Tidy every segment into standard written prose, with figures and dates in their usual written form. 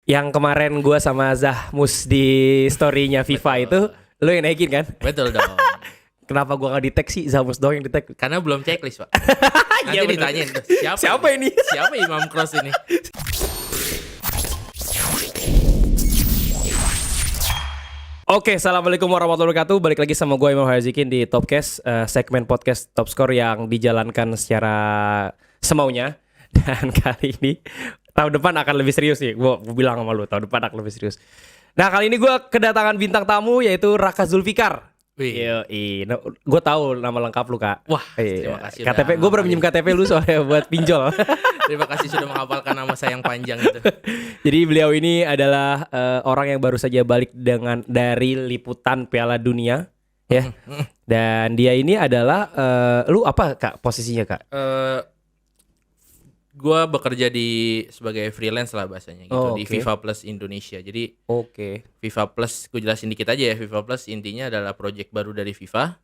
Yang kemarin gue sama Zahmus di story-nya FIFA itu, lo yang naikin kan? Betul dong. Kenapa gue gak di-tag sih? Zahmus doang yang di-tag. Karena belum checklist, Pak. Iya, Nanti bener. ditanyain tuh, Siapa ini? Siapa Imam Cross ini? Oke, assalamualaikum warahmatullahi wabarakatuh. Balik lagi sama gue Imam Hazikin di Topcast, segmen podcast Top Score yang dijalankan secara semaunya. Dan kali ini tahun depan akan lebih serius nih. Gue bilang sama lu, tahun depan akan lebih serius. Nah, kali ini gue kedatangan bintang tamu yaitu Raka Zulfikar. Wih. Gue tahu nama lengkap lu, Kak. Wah, terima kasih. KTP gue pernah pinjam KTP lu soalnya buat pinjol. Terima kasih sudah menghafalkan nama saya yang panjang itu. Jadi beliau ini adalah orang yang baru saja balik dari liputan Piala Dunia, ya. Dan dia ini adalah lu apa, Kak, posisinya, Kak? Gue bekerja sebagai freelance lah bahasanya gitu di FIFA Plus Indonesia. Jadi FIFA Plus, gue jelasin dikit aja ya. FIFA Plus intinya adalah project baru dari FIFA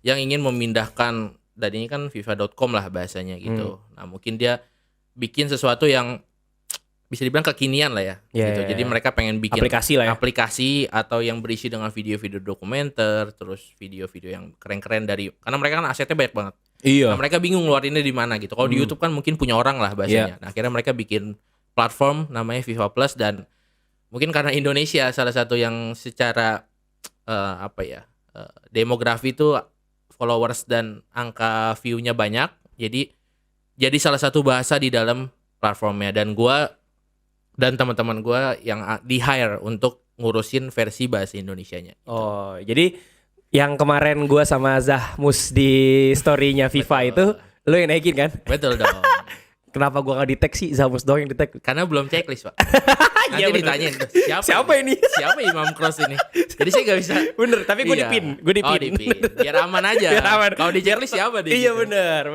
yang ingin memindahkan, dan ini kan FIFA.com lah bahasanya gitu. Nah, mungkin dia bikin sesuatu yang bisa dibilang kekinian lah ya, gitu. Jadi mereka pengen bikin aplikasi atau yang berisi dengan video-video dokumenter, terus video-video yang keren-keren karena mereka kan asetnya banyak banget. Iya. Nah, mereka bingung ngeluarinnya di mana gitu. Kalau di YouTube kan mungkin punya orang lah bahasanya. Nah, akhirnya mereka bikin platform namanya FIFA Plus, dan mungkin karena Indonesia salah satu yang secara demografi itu followers dan angka view-nya banyak. Jadi salah satu bahasa di dalam platformnya, dan gua dan teman-teman gua yang di hire untuk ngurusin versi bahasa Indonesianya. Gitu. Oh, jadi yang kemarin gue sama Zahmus di story-nya FIFA itu, lo yang naikin kan? Betul dong. Kenapa gue gak di-tag sih? Zahmus doang yang di-tag. Karena belum checklist, Pak. Nanti Iya, ditanyain tuh, siapa ini? Siapa Imam Cross ini? Jadi saya gak bisa. Bener, tapi gue dipin. Oh, dipin. Biar aman aja. Biar aman. Kalau di checklist siapa dia? Iya, gitu. bener.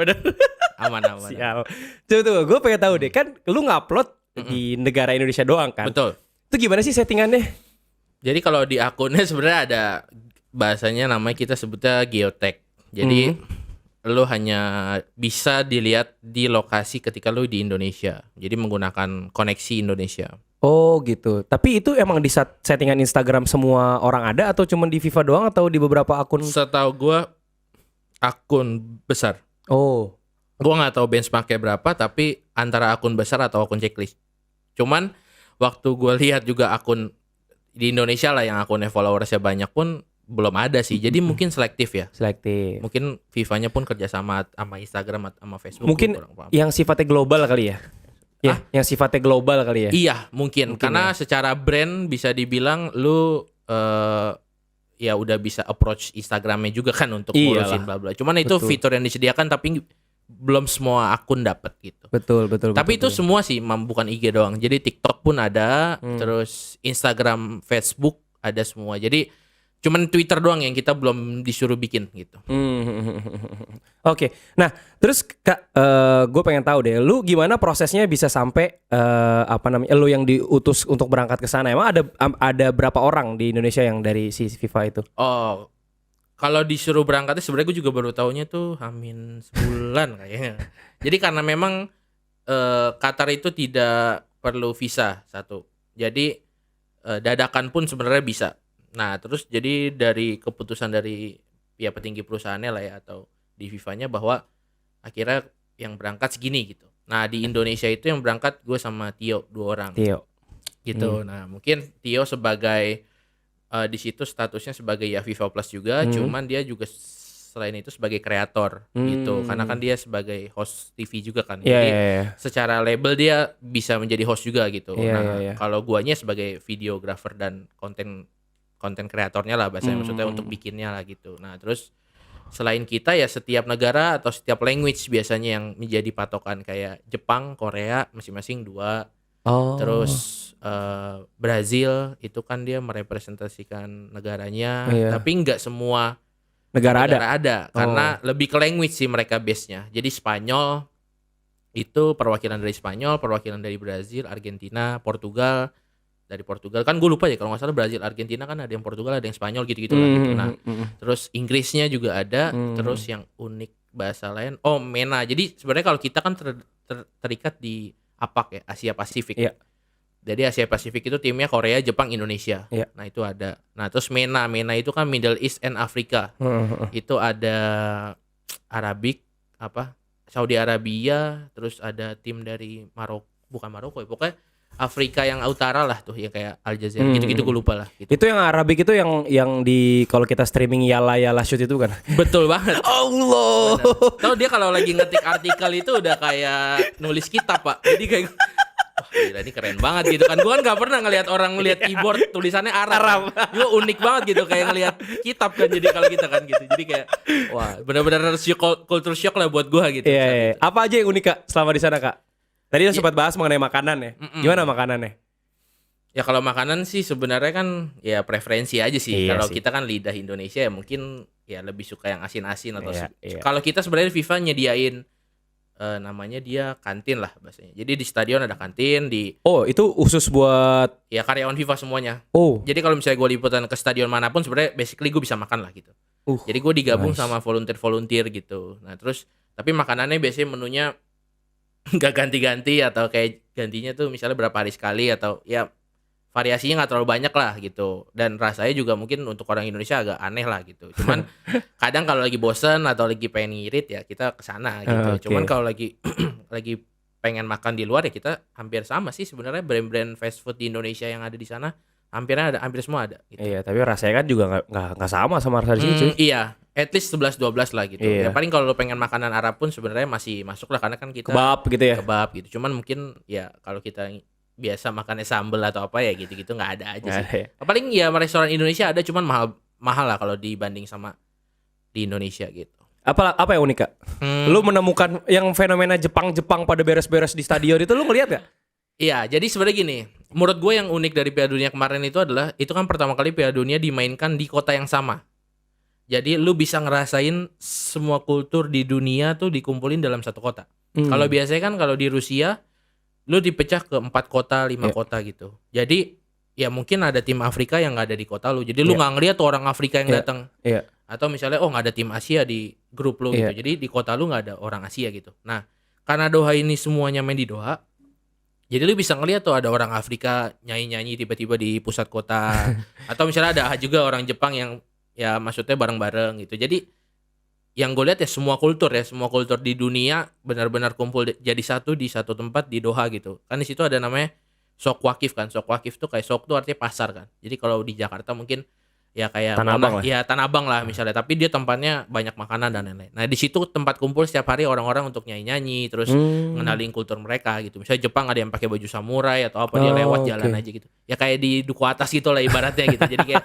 Aman. Sial. Tuh, gue pengen tahu deh, kan lu ngupload di negara Indonesia doang kan? Betul. Itu gimana sih settingannya? Jadi kalau di akunnya sebenarnya ada bahasanya, namanya kita sebutnya geotag. Jadi lu hanya bisa dilihat di lokasi ketika lu di Indonesia. Jadi menggunakan koneksi Indonesia. Oh gitu. Tapi itu emang di settingan Instagram semua orang ada, atau cuma di FIFA doang, atau di beberapa akun? Setahu gua akun besar. Oh. Gua nggak tahu benchmarknya berapa, tapi antara akun besar atau akun checklist. Cuman waktu gua lihat juga akun di Indonesia lah yang akunnya followersnya banyak pun belum ada sih. Jadi mungkin selektif ya. Selektif. Mungkin FIFA-nya pun kerjasama sama Instagram sama Facebook. Mungkin yang sifatnya global kali ya. Ya, yang sifatnya global kali ya. Iya, mungkin karena secara brand bisa dibilang lu ya udah bisa approach Instagramnya juga kan untuk ngurusin bla bla. Cuman itu fitur yang disediakan, tapi belum semua akun dapat gitu. Betul. Tapi itu semua sih, bukan IG doang. Jadi TikTok pun ada, terus Instagram, Facebook ada semua. Jadi cuman Twitter doang yang kita belum disuruh bikin gitu. Oke. Nah, terus Kak, gue pengen tahu deh, lu gimana prosesnya bisa sampai lu yang diutus untuk berangkat ke sana? Emang ada berapa orang di Indonesia yang dari si FIFA itu? Oh, kalau disuruh berangkatnya sebenarnya gue juga baru tahunya tuh hamin sebulan kayaknya. Jadi karena memang Qatar itu tidak perlu visa satu. Jadi dadakan pun sebenarnya bisa. Nah, terus jadi dari keputusan dari ya petinggi perusahaannya lah ya, atau di FIFA-nya, bahwa akhirnya yang berangkat segini gitu. Nah, di Indonesia itu yang berangkat gue sama Tio, 2 orang. Tio. Gitu. Nah, mungkin Tio sebagai di situ statusnya sebagai ya FIFA Plus juga, cuman dia juga selain itu sebagai kreator gitu. Karena kan dia sebagai host TV juga kan. Jadi secara label dia bisa menjadi host juga gitu. Kalau guanya sebagai videographer dan konten kreatornya lah bahasanya, maksudnya untuk bikinnya lah gitu. Nah, terus selain kita ya setiap negara atau setiap language biasanya yang menjadi patokan, kayak Jepang, Korea masing-masing 2. Terus Brazil itu kan dia merepresentasikan negaranya, tapi nggak semua negara ada karena lebih ke language sih mereka base-nya. Jadi Spanyol itu perwakilan dari Spanyol, perwakilan dari Brazil, Argentina, Portugal. Dari Portugal kan gue lupa ya, kalau nggak salah Brazil, Argentina kan ada yang Portugal, ada yang Spanyol gitu lah gitu. Nah, terus Inggrisnya juga ada, terus yang unik bahasa lain, MENA. Jadi sebenarnya kalau kita kan terikat di APAC ya, Asia Pasifik. Jadi Asia Pasifik itu timnya Korea, Jepang, Indonesia. Iya. Nah itu ada. Nah terus MENA itu kan Middle East and Africa. Itu ada Arabic, Saudi Arabia, terus ada tim dari bukan Maroko ya, pokoknya Afrika yang utara lah tuh, ya kayak Aljazair gitu-gitu, gue lupa lah gitu. Itu yang Arabic itu yang di kalau kita streaming Yala Shoot itu kan. Betul banget. Allah. Tahu dia kalau lagi ngetik artikel itu udah kayak nulis kitab, Pak. Jadi kayak wah, gila, ini keren banget gitu kan. Gue kan gak pernah ngelihat orang ngelihat keyboard tulisannya Arab. Gue unik banget gitu, kayak ngelihat kitab kan. Jadi kalau kita kan gitu. Jadi kayak wah, benar-benar culture shock lah buat gue gitu. Iya. Apa aja yang unik, Kak, selama di sana, Kak? Tadi udah sempat bahas mengenai makanan ya. Gimana makanannya? Ya kalau makanan sih sebenarnya kan ya preferensi aja sih. Iya Kalau sih. kita kan lidah Indonesia ya mungkin ya lebih suka yang asin-asin atau Iya. kalau kita sebenarnya FIFA nyediain namanya dia kantin lah bahasanya. Jadi di stadion ada kantin, Oh, itu khusus buat ya karyawan FIFA semuanya. Oh. Jadi kalau misalnya gue liputan ke stadion manapun sebenarnya basically gue bisa makan lah gitu. Jadi gue digabung nice. sama volunteer gitu. Nah terus tapi makanannya biasanya menunya nggak ganti-ganti atau kayak gantinya tuh misalnya berapa hari sekali atau ya variasinya nggak terlalu banyak lah gitu. Dan rasanya juga mungkin untuk orang Indonesia agak aneh lah gitu. Cuman kadang kalau lagi bosen atau lagi pengen ngirit ya kita kesana gitu. Cuman kalau lagi lagi pengen makan di luar ya kita hampir sama sih sebenarnya, brand-brand fast food di Indonesia yang ada di sana hampir semua ada gitu. Iya, tapi rasanya kan juga nggak sama rasa di sini, cuy. Iya, at least 11-12 lah gitu. Iya. Ya paling kalau lo pengen makanan Arab pun sebenarnya masih masuk lah karena kan kita Kebab gitu ya. kebab gitu. Cuman mungkin ya kalau kita biasa makannya sambel atau apa ya gitu-gitu nggak ada aja Nggak sih. ada ya. Paling ya restoran Indonesia ada, cuman mahal lah kalau dibanding sama di Indonesia gitu. Apa yang unik, Kak? Lu menemukan yang fenomena Jepang pada beres-beres di stadion itu, lu ngeliat gak? Iya, jadi sebenarnya gini, menurut gue yang unik dari Piala Dunia kemarin itu adalah itu kan pertama kali Piala Dunia dimainkan di kota yang sama. Jadi lu bisa ngerasain semua kultur di dunia tuh dikumpulin dalam satu kota. Kalau biasanya kan kalau di Rusia lu dipecah ke 4 kota, 5 kota gitu. Jadi ya mungkin ada tim Afrika yang nggak ada di kota lu. Jadi lu nggak ngeliat tuh orang Afrika yang datang. Iya. Atau misalnya nggak ada tim Asia di grup lu gitu. Jadi di kota lu nggak ada orang Asia gitu. Nah, karena Doha ini semuanya main di Doha, jadi lu bisa ngeliat tuh ada orang Afrika nyanyi-nyanyi tiba-tiba di pusat kota. Atau misalnya ada juga orang Jepang yang ya maksudnya bareng-bareng gitu. Jadi yang gue lihat ya semua kultur di dunia benar-benar kumpul jadi satu di satu tempat di Doha gitu. Kan di situ ada namanya Sok Wakif kan. Sok Wakif tuh kayak sok tuh artinya pasar kan. Jadi kalau di Jakarta mungkin ya kayak Tanah Abang lah. Ya Tanah Abang lah misalnya, tapi dia tempatnya banyak makanan dan lain-lain. Nah, di situ tempat kumpul setiap hari orang-orang untuk nyanyi-nyanyi terus ngenalin kultur mereka gitu. Misalnya Jepang ada yang pakai baju samurai atau apa, dia lewat jalan aja gitu. Ya kayak di duku atas gitu lah ibaratnya gitu. Jadi kayak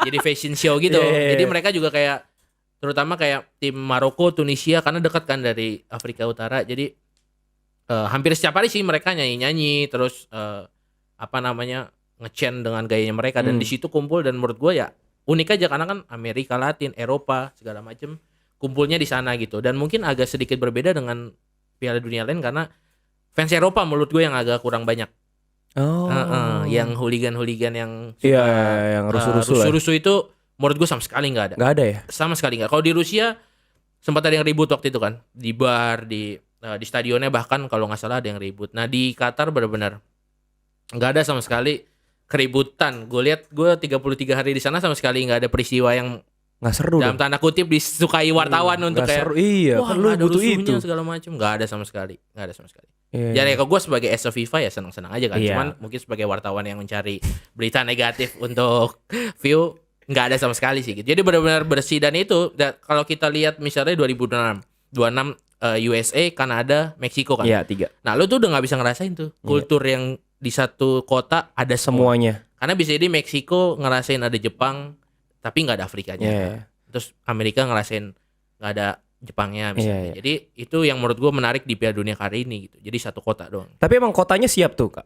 jadi fashion show gitu. Jadi mereka juga kayak terutama kayak tim Maroko, Tunisia karena dekat kan dari Afrika Utara. Jadi hampir setiap hari sih mereka nyanyi-nyanyi terus nge-chant dengan gayanya mereka dan di situ kumpul. Dan menurut gue ya unik aja karena kan Amerika Latin, Eropa segala macem kumpulnya di sana gitu. Dan mungkin agak sedikit berbeda dengan Piala Dunia lain karena fans Eropa menurut gue yang agak kurang banyak. Yang hooligan-hooligan yang yang rusuh-rusuh itu menurut gue sama sekali nggak ada. Nggak ada ya? Sama sekali nggak. Kalau di Rusia sempat ada yang ribut waktu itu kan di bar, di stadionnya bahkan kalau nggak salah ada yang ribut. Nah di Qatar benar-benar nggak ada sama sekali keributan. Gue lihat gue 33 hari di sana sama sekali nggak ada peristiwa yang nggak seru dalam tanda kutip disukai wartawan untuk kayak seru. Iya, wah kan lu ada butuh rusuhnya itu. segala macam. Nggak ada sama sekali. Iya. Jadi kalau gue sebagai as a FIFA ya senang-senang aja kan. Iya. Cuman mungkin sebagai wartawan yang mencari berita negatif untuk view nggak ada sama sekali sih gitu. Jadi benar-benar bersih. Dan itu kalau kita lihat misalnya 2026 USA, Kanada, Meksiko kan. Iya, 3. Nah lu tuh udah nggak bisa ngerasain tuh kultur yang di satu kota ada semua. Semuanya. Karena bisa jadi Meksiko ngerasain ada Jepang tapi nggak ada Afrikanya. Iya. Terus Amerika ngerasain nggak ada Jepangnya misalnya. Iya. Jadi itu yang menurut gue menarik di Piala Dunia kali ini gitu. Jadi satu kota doang. Tapi emang kotanya siap tuh, Kak?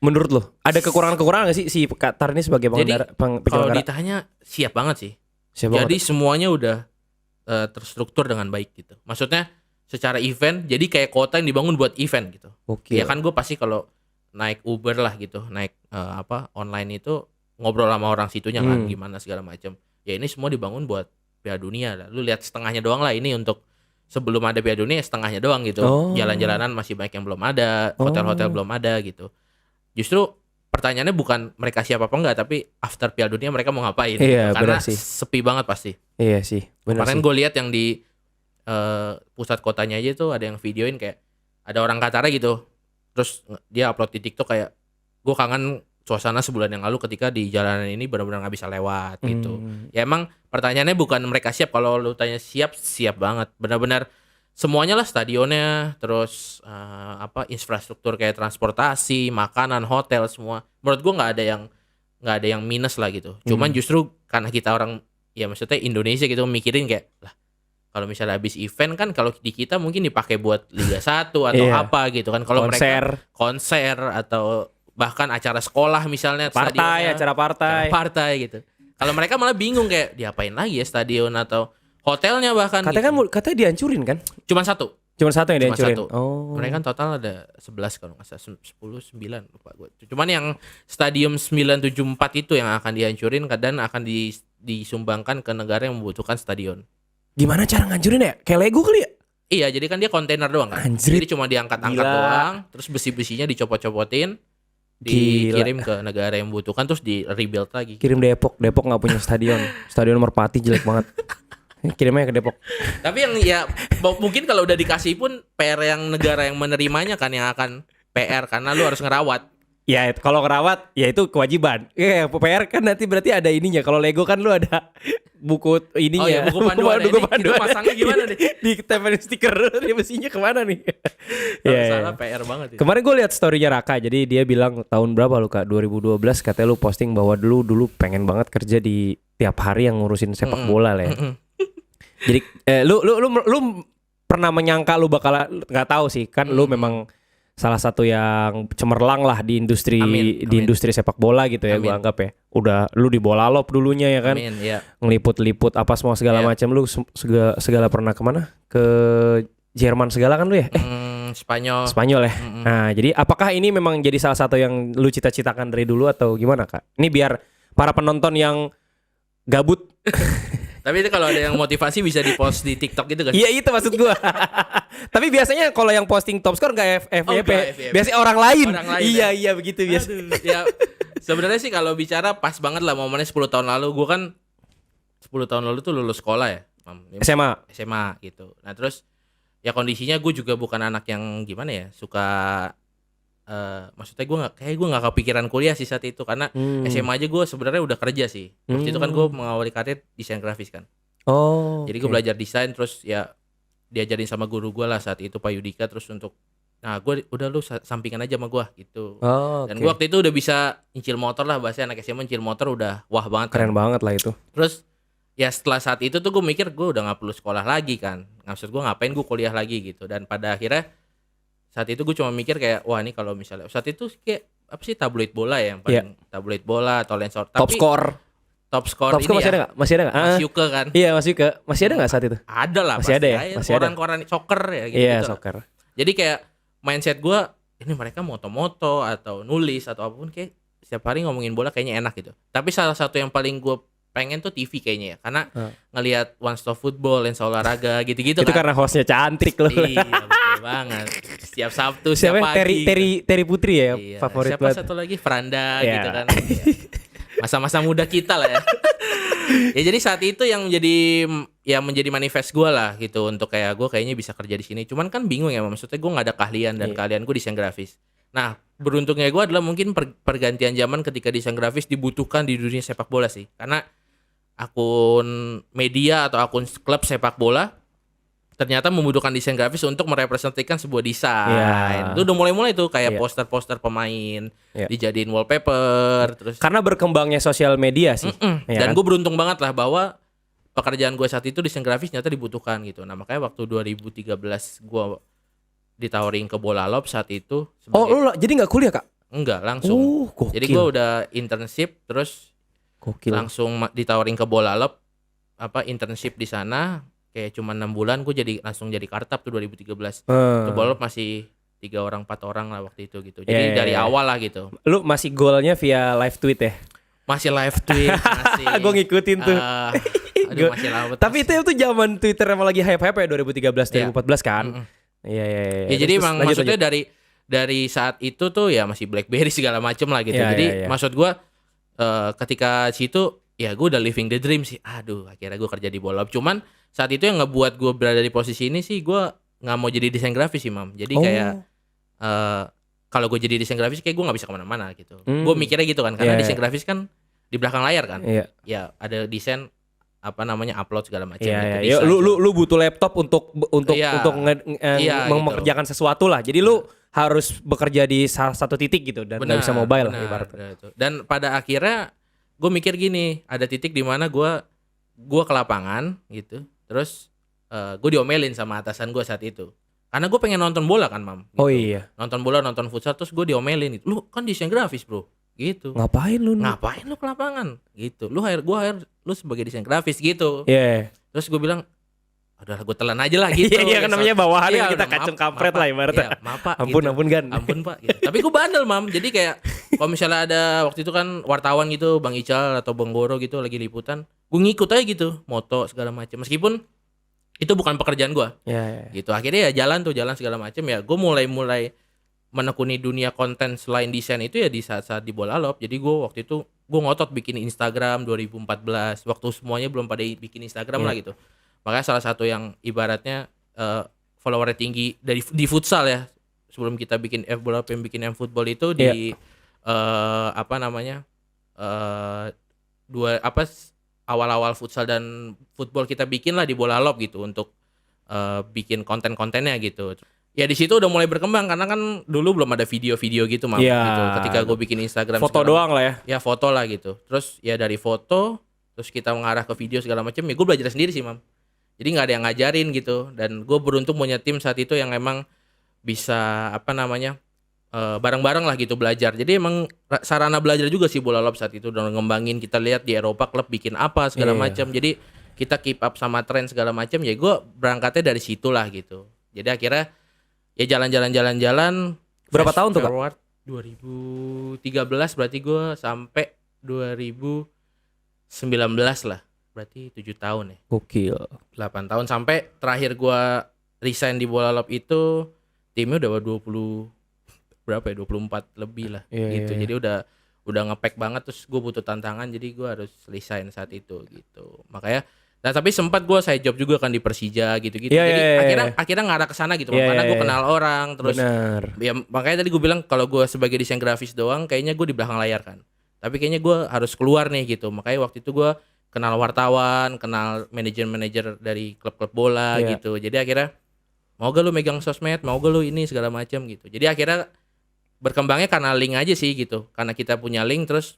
Menurut lo ada kekurangan nggak sih si Qatar ini sebagai Jadi kalau penyelenggara? ditanya siap banget sih. Siap Jadi banget. semuanya udah terstruktur dengan baik gitu. Maksudnya secara event, jadi kayak kota yang dibangun buat event gitu. Oke. Ya kan gue pasti kalau naik Uber lah gitu, naik online itu ngobrol sama orang situnya kan gimana segala macam. Ya ini semua dibangun buat Piala Dunia lah. Lu lihat setengahnya doang lah ini untuk sebelum ada Piala Dunia setengahnya doang gitu. Oh. Jalan-jalanan masih banyak yang belum ada, hotel-hotel belum ada gitu. justru pertanyaannya bukan mereka siap apa enggak, tapi after Piala Dunia mereka mau ngapain. Iya, gitu. Karena benar sih. sepi banget pasti. Iya sih, benar Kemarin sih. gue lihat yang di pusat kotanya aja tuh ada yang videoin kayak ada orang Qatar gitu. Terus dia upload di TikTok kayak gue kangen suasana sebulan yang lalu ketika di jalanan ini benar-benar nggak bisa lewat gitu. Ya emang pertanyaannya bukan mereka siap, kalau lu tanya siap banget. Benar-benar semuanya lah, stadionnya, terus infrastruktur kayak transportasi, makanan, hotel, semua. Menurut gue nggak ada yang minus lah gitu. Cuman justru karena kita orang, ya maksudnya Indonesia gitu, mikirin kayak lah kalau misalnya habis event kan, kalau di kita mungkin dipakai buat Liga 1 atau Iya. apa gitu kan. Kalau mereka Konser, konser atau bahkan acara sekolah misalnya, partai, stadionnya, acara partai. gitu. Kalau mereka malah bingung kayak diapain lagi ya stadion atau hotelnya bahkan Katanya gitu. katanya dihancurin kan? Cuman satu. Cuma satu yang Cuma dihancurin. satu. Oh. Mereka kan total ada 11 kalau nggak salah, 10, 9 lupa gue. Cuman yang stadium 974 itu yang akan dihancurin dan akan disumbangkan ke negara yang membutuhkan stadion. Gimana cara ngancurin ya? Kayak Lego kali ya? Iya, jadi kan dia kontainer doang kan. Anjir. Jadi cuma diangkat-angkat Gila. doang, terus besi-besinya dicopot-copotin, dikirim ke negara yang membutuhkan, terus di rebuild lagi. Kirim Depok nggak punya stadion. Stadion Merpati jelek banget. Kirimnya ke Depok. Tapi yang ya mungkin kalau udah dikasih pun PR yang negara yang menerimanya kan yang akan PR, karena lu harus ngerawat. Ya kalau ngerawat ya itu kewajiban. Iya, PR kan nanti berarti ada ininya. Kalau Lego kan lu ada buku ininya. Oh iya, buku panduan. Buku Ini panduan. masangnya gimana nih? Ditempelin stiker dia mestinya kemana nih? Kalau Iya, iya. salah PR banget itu. Kemarin gue lihat story-nya Raka. Jadi dia bilang tahun berapa lu Kak? 2012 katanya lu posting bahwa dulu pengen banget kerja di tiap hari yang ngurusin sepak bola lah ya. Jadi lu pernah menyangka lu bakal, nggak tahu sih kan, lu memang salah satu yang cemerlang lah di industri Amin. industri sepak bola gitu ya, Amin. gua anggap ya. Udah lu di bola lop dulunya ya kan. Amin, ya. Ngeliput-liput apa semua segala Iya. macam, lu segala pernah kemana? Ke Jerman segala kan lu ya? Spanyol. Spanyol ya. Nah, jadi apakah ini memang jadi salah satu yang lu cita-citakan dari dulu atau gimana Kak? Ini biar para penonton yang gabut. Tapi itu kalau ada yang motivasi bisa di-post di TikTok gitu kan? Iya itu maksud gua. Tapi biasanya kalau yang posting top score nggak FYP, nggak FYP. biasanya orang lain. Orang lain, Iya begitu biasa. Aduh, ya sebenarnya sih kalau bicara pas banget lah momennya 10 tahun lalu. Gue kan 10 tahun lalu tuh lulus sekolah ya, SMA gitu. Nah terus ya kondisinya gue juga bukan anak yang gimana ya, suka maksudnya gue nggak kepikiran kuliah sih saat itu, karena SMA aja gue sebenarnya udah kerja sih. Waktu itu kan gue mengawali karir desain grafis kan. Oh. Jadi gue belajar desain, terus ya diajarin sama guru gue lah saat itu Pak Yudika, terus untuk nah gue udah lu sampingan aja sama gue gitu. Oh, Dan gue waktu itu udah bisa nyicil motor lah, bahasa anak SMA nyicil motor udah wah banget kan. keren banget lah itu. Terus ya setelah saat itu tuh gue mikir gue udah gak perlu sekolah lagi kan, maksud gue ngapain gue kuliah lagi gitu. Dan pada akhirnya saat itu gue cuma mikir kayak wah ini kalau misalnya saat itu kayak apa sih, tabloid bola ya yang paling tabloid bola atau Lensor, Top tapi score top score ini masih ada ya nggak? Masih ada nggak? Mas Yuke kan. Iya Mas Yuke. Masih ada nggak saat itu? Ada lah Masih ada ya? Masih ada. koran-koran soccer ya gitu, Iya lah. soccer. Jadi kayak mindset gue, ini mereka moto-moto atau nulis atau apapun kayak setiap hari ngomongin bola kayaknya enak gitu. Tapi salah satu yang paling gue pengen tuh TV kayaknya ya, karena ngelihat One Stop Football, Lensa Olahraga gitu-gitu Itu kan. karena hostnya cantik loh. Iya betul banget. Setiap Sabtu, Siapa? setiap pagi. Terry Putri ya, Iya. favorit Siapa banget. satu lagi Franda Iya. gitu kan. Iya. Masa-masa muda kita lah ya. Ya jadi saat itu yang menjadi manifest gue lah gitu, untuk kayak gue kayaknya bisa kerja di sini. Cuman kan bingung ya, maksudnya gue nggak ada keahlian dan keahlian gue desain grafis. Nah beruntungnya gue adalah mungkin pergantian zaman ketika desain grafis dibutuhkan di dunia sepak bola sih, karena akun media atau akun klub sepak bola ternyata membutuhkan desain grafis untuk merepresentasikan sebuah desain. Iya. Itu udah mulai-mulai tuh Iya. kayak poster-poster pemain Iya. dijadiin wallpaper, terus Karena berkembangnya sosial media sih. Ya kan? dan gue beruntung banget lah bahwa pekerjaan gue saat itu desain grafis ternyata dibutuhkan gitu. Nah makanya waktu 2013 gue ditawarin ke Bola Lop saat itu Oh sebagai, lu jadi nggak kuliah Kak? enggak langsung. Gokil. Jadi gue udah internship, terus Gokil. langsung ditawarin ke Bola Lop internship di sana kayak cuma 6 bulan, gue langsung jadi kartap tuh 2013. Tuh Bola Lop masih 3 orang 4 orang lah waktu itu gitu. Jadi Iya, dari iya. awal lah gitu. Lu masih goalnya via live tweet ya? Masih live tweet, masih. Gue ngikutin tuh. Aduh masih lama. Tapi itu zaman Twitter emang lagi hype-hype ya 2013 2014 kan? Iya. Ya jadi Terus emang lanjut, maksudnya lanjut. dari saat itu tuh ya masih BlackBerry segala macem lah gitu. Iya, Jadi iya, iya. maksud gue ketika situ ya gue udah living the dream sih. Aduh, akhirnya gue kerja di Bolop. Cuman saat itu yang ngebuat gue berada di posisi ini sih, gue nggak mau jadi desain grafis sih, Mam. Jadi kayak kalau gue jadi desain grafis kayak gue nggak bisa kemana-mana gitu. Gue mikirnya gitu kan, karena Iya, desain iya. grafis kan di belakang layar kan. Iya. Ya ada desain apa namanya upload segala macam Iya, gitu. iya. Lu butuh laptop untuk Iya. Iya, mengerjakan sesuatu lah. Jadi lu harus bekerja di salah satu titik gitu dan nggak bisa mobile lah ibaratnya. benar itu. Dan pada akhirnya gue mikir gini, ada titik di mana gue ke lapangan gitu, terus gue diomelin sama atasan gue saat itu, karena gue pengen nonton bola kan, Mam. Gitu. Oh iya. Nonton bola, nonton futsal, terus gue diomelin gitu. Lu kan desain grafis, bro, gitu. Ngapain lu? Ngapain lu ke lapangan? Gitu. Gue hire lu sebagai desain grafis gitu. Iya. Terus gue bilang, udahlah gue telan aja lah gitu. Iya kan namanya bawahan Iya, kita udah, kacung maaf, kampret maaf, lah ibaratnya. Iya, maaf Pak. Ampun gitu. ampun kan. Ampun Pak gitu. Tapi gue bandel, Mam. Jadi kayak kalau misalnya ada waktu itu kan wartawan gitu, Bang Ical atau Bang Goro gitu lagi liputan, gue ngikut aja gitu, moto segala macam. Meskipun itu bukan pekerjaan gue. Iya. Gitu. Akhirnya ya jalan segala macam ya. Gue mulai menekuni dunia konten selain desain itu ya di saat-saat di Bolalop. Jadi gue waktu itu gue ngotot bikin Instagram 2014. Waktu semuanya belum pada bikin Instagram lah gitu. Makanya salah satu yang ibaratnya followernya tinggi di futsal ya. Sebelum kita bikin Bolalop yang bikin football itu di apa namanya? Awal-awal futsal dan football kita bikin lah di Bolalop gitu untuk bikin konten-kontennya gitu. Ya di situ udah mulai berkembang karena kan dulu belum ada video-video gitu, Mam. Iya. Gitu. Ketika gue bikin Instagram Foto doang lah ya. Ya foto lah gitu. Terus ya dari foto terus kita mengarah ke video segala macam ya gue belajar sendiri sih, Mam. Jadi nggak ada yang ngajarin gitu. Dan gue beruntung punya tim saat itu yang emang bisa apa namanya bareng-bareng lah gitu belajar. Jadi emang sarana belajar juga sih Bolalop saat itu udah ngembangin. Kita lihat di Eropa klub bikin apa segala macam. Jadi kita keep up sama tren segala macam. Ya gue berangkatnya dari situ lah gitu. Jadi akhirnya ya jalan-jalan. Berapa tahun tuh, Kak? 2013 berarti gue sampai 2019 lah. Berarti 7 tahun ya. Gokil. 8 tahun sampai terakhir gue resign di Bolalop itu timnya udah 20 berapa ya 24 lebih lah gitu. Jadi udah nge-pack banget, terus gue butuh tantangan jadi gue harus resign saat itu gitu. Makanya tapi sempat gue side job juga kan di Persija gitu-gitu. Jadi akhirnya ngarah ke sana gitu, karena gue kenal orang terus. Bener. Ya makanya tadi gue bilang kalau gue sebagai desain grafis doang kayaknya gue di belakang layar kan. Tapi kayaknya gue harus keluar nih gitu. Makanya waktu itu gue kenal wartawan, kenal manajer-manajer dari klub-klub bola gitu. Jadi akhirnya mau gak lu megang sosmed, mau gak lu ini segala macam gitu. Jadi akhirnya berkembangnya karena link aja sih gitu. Karena kita punya link terus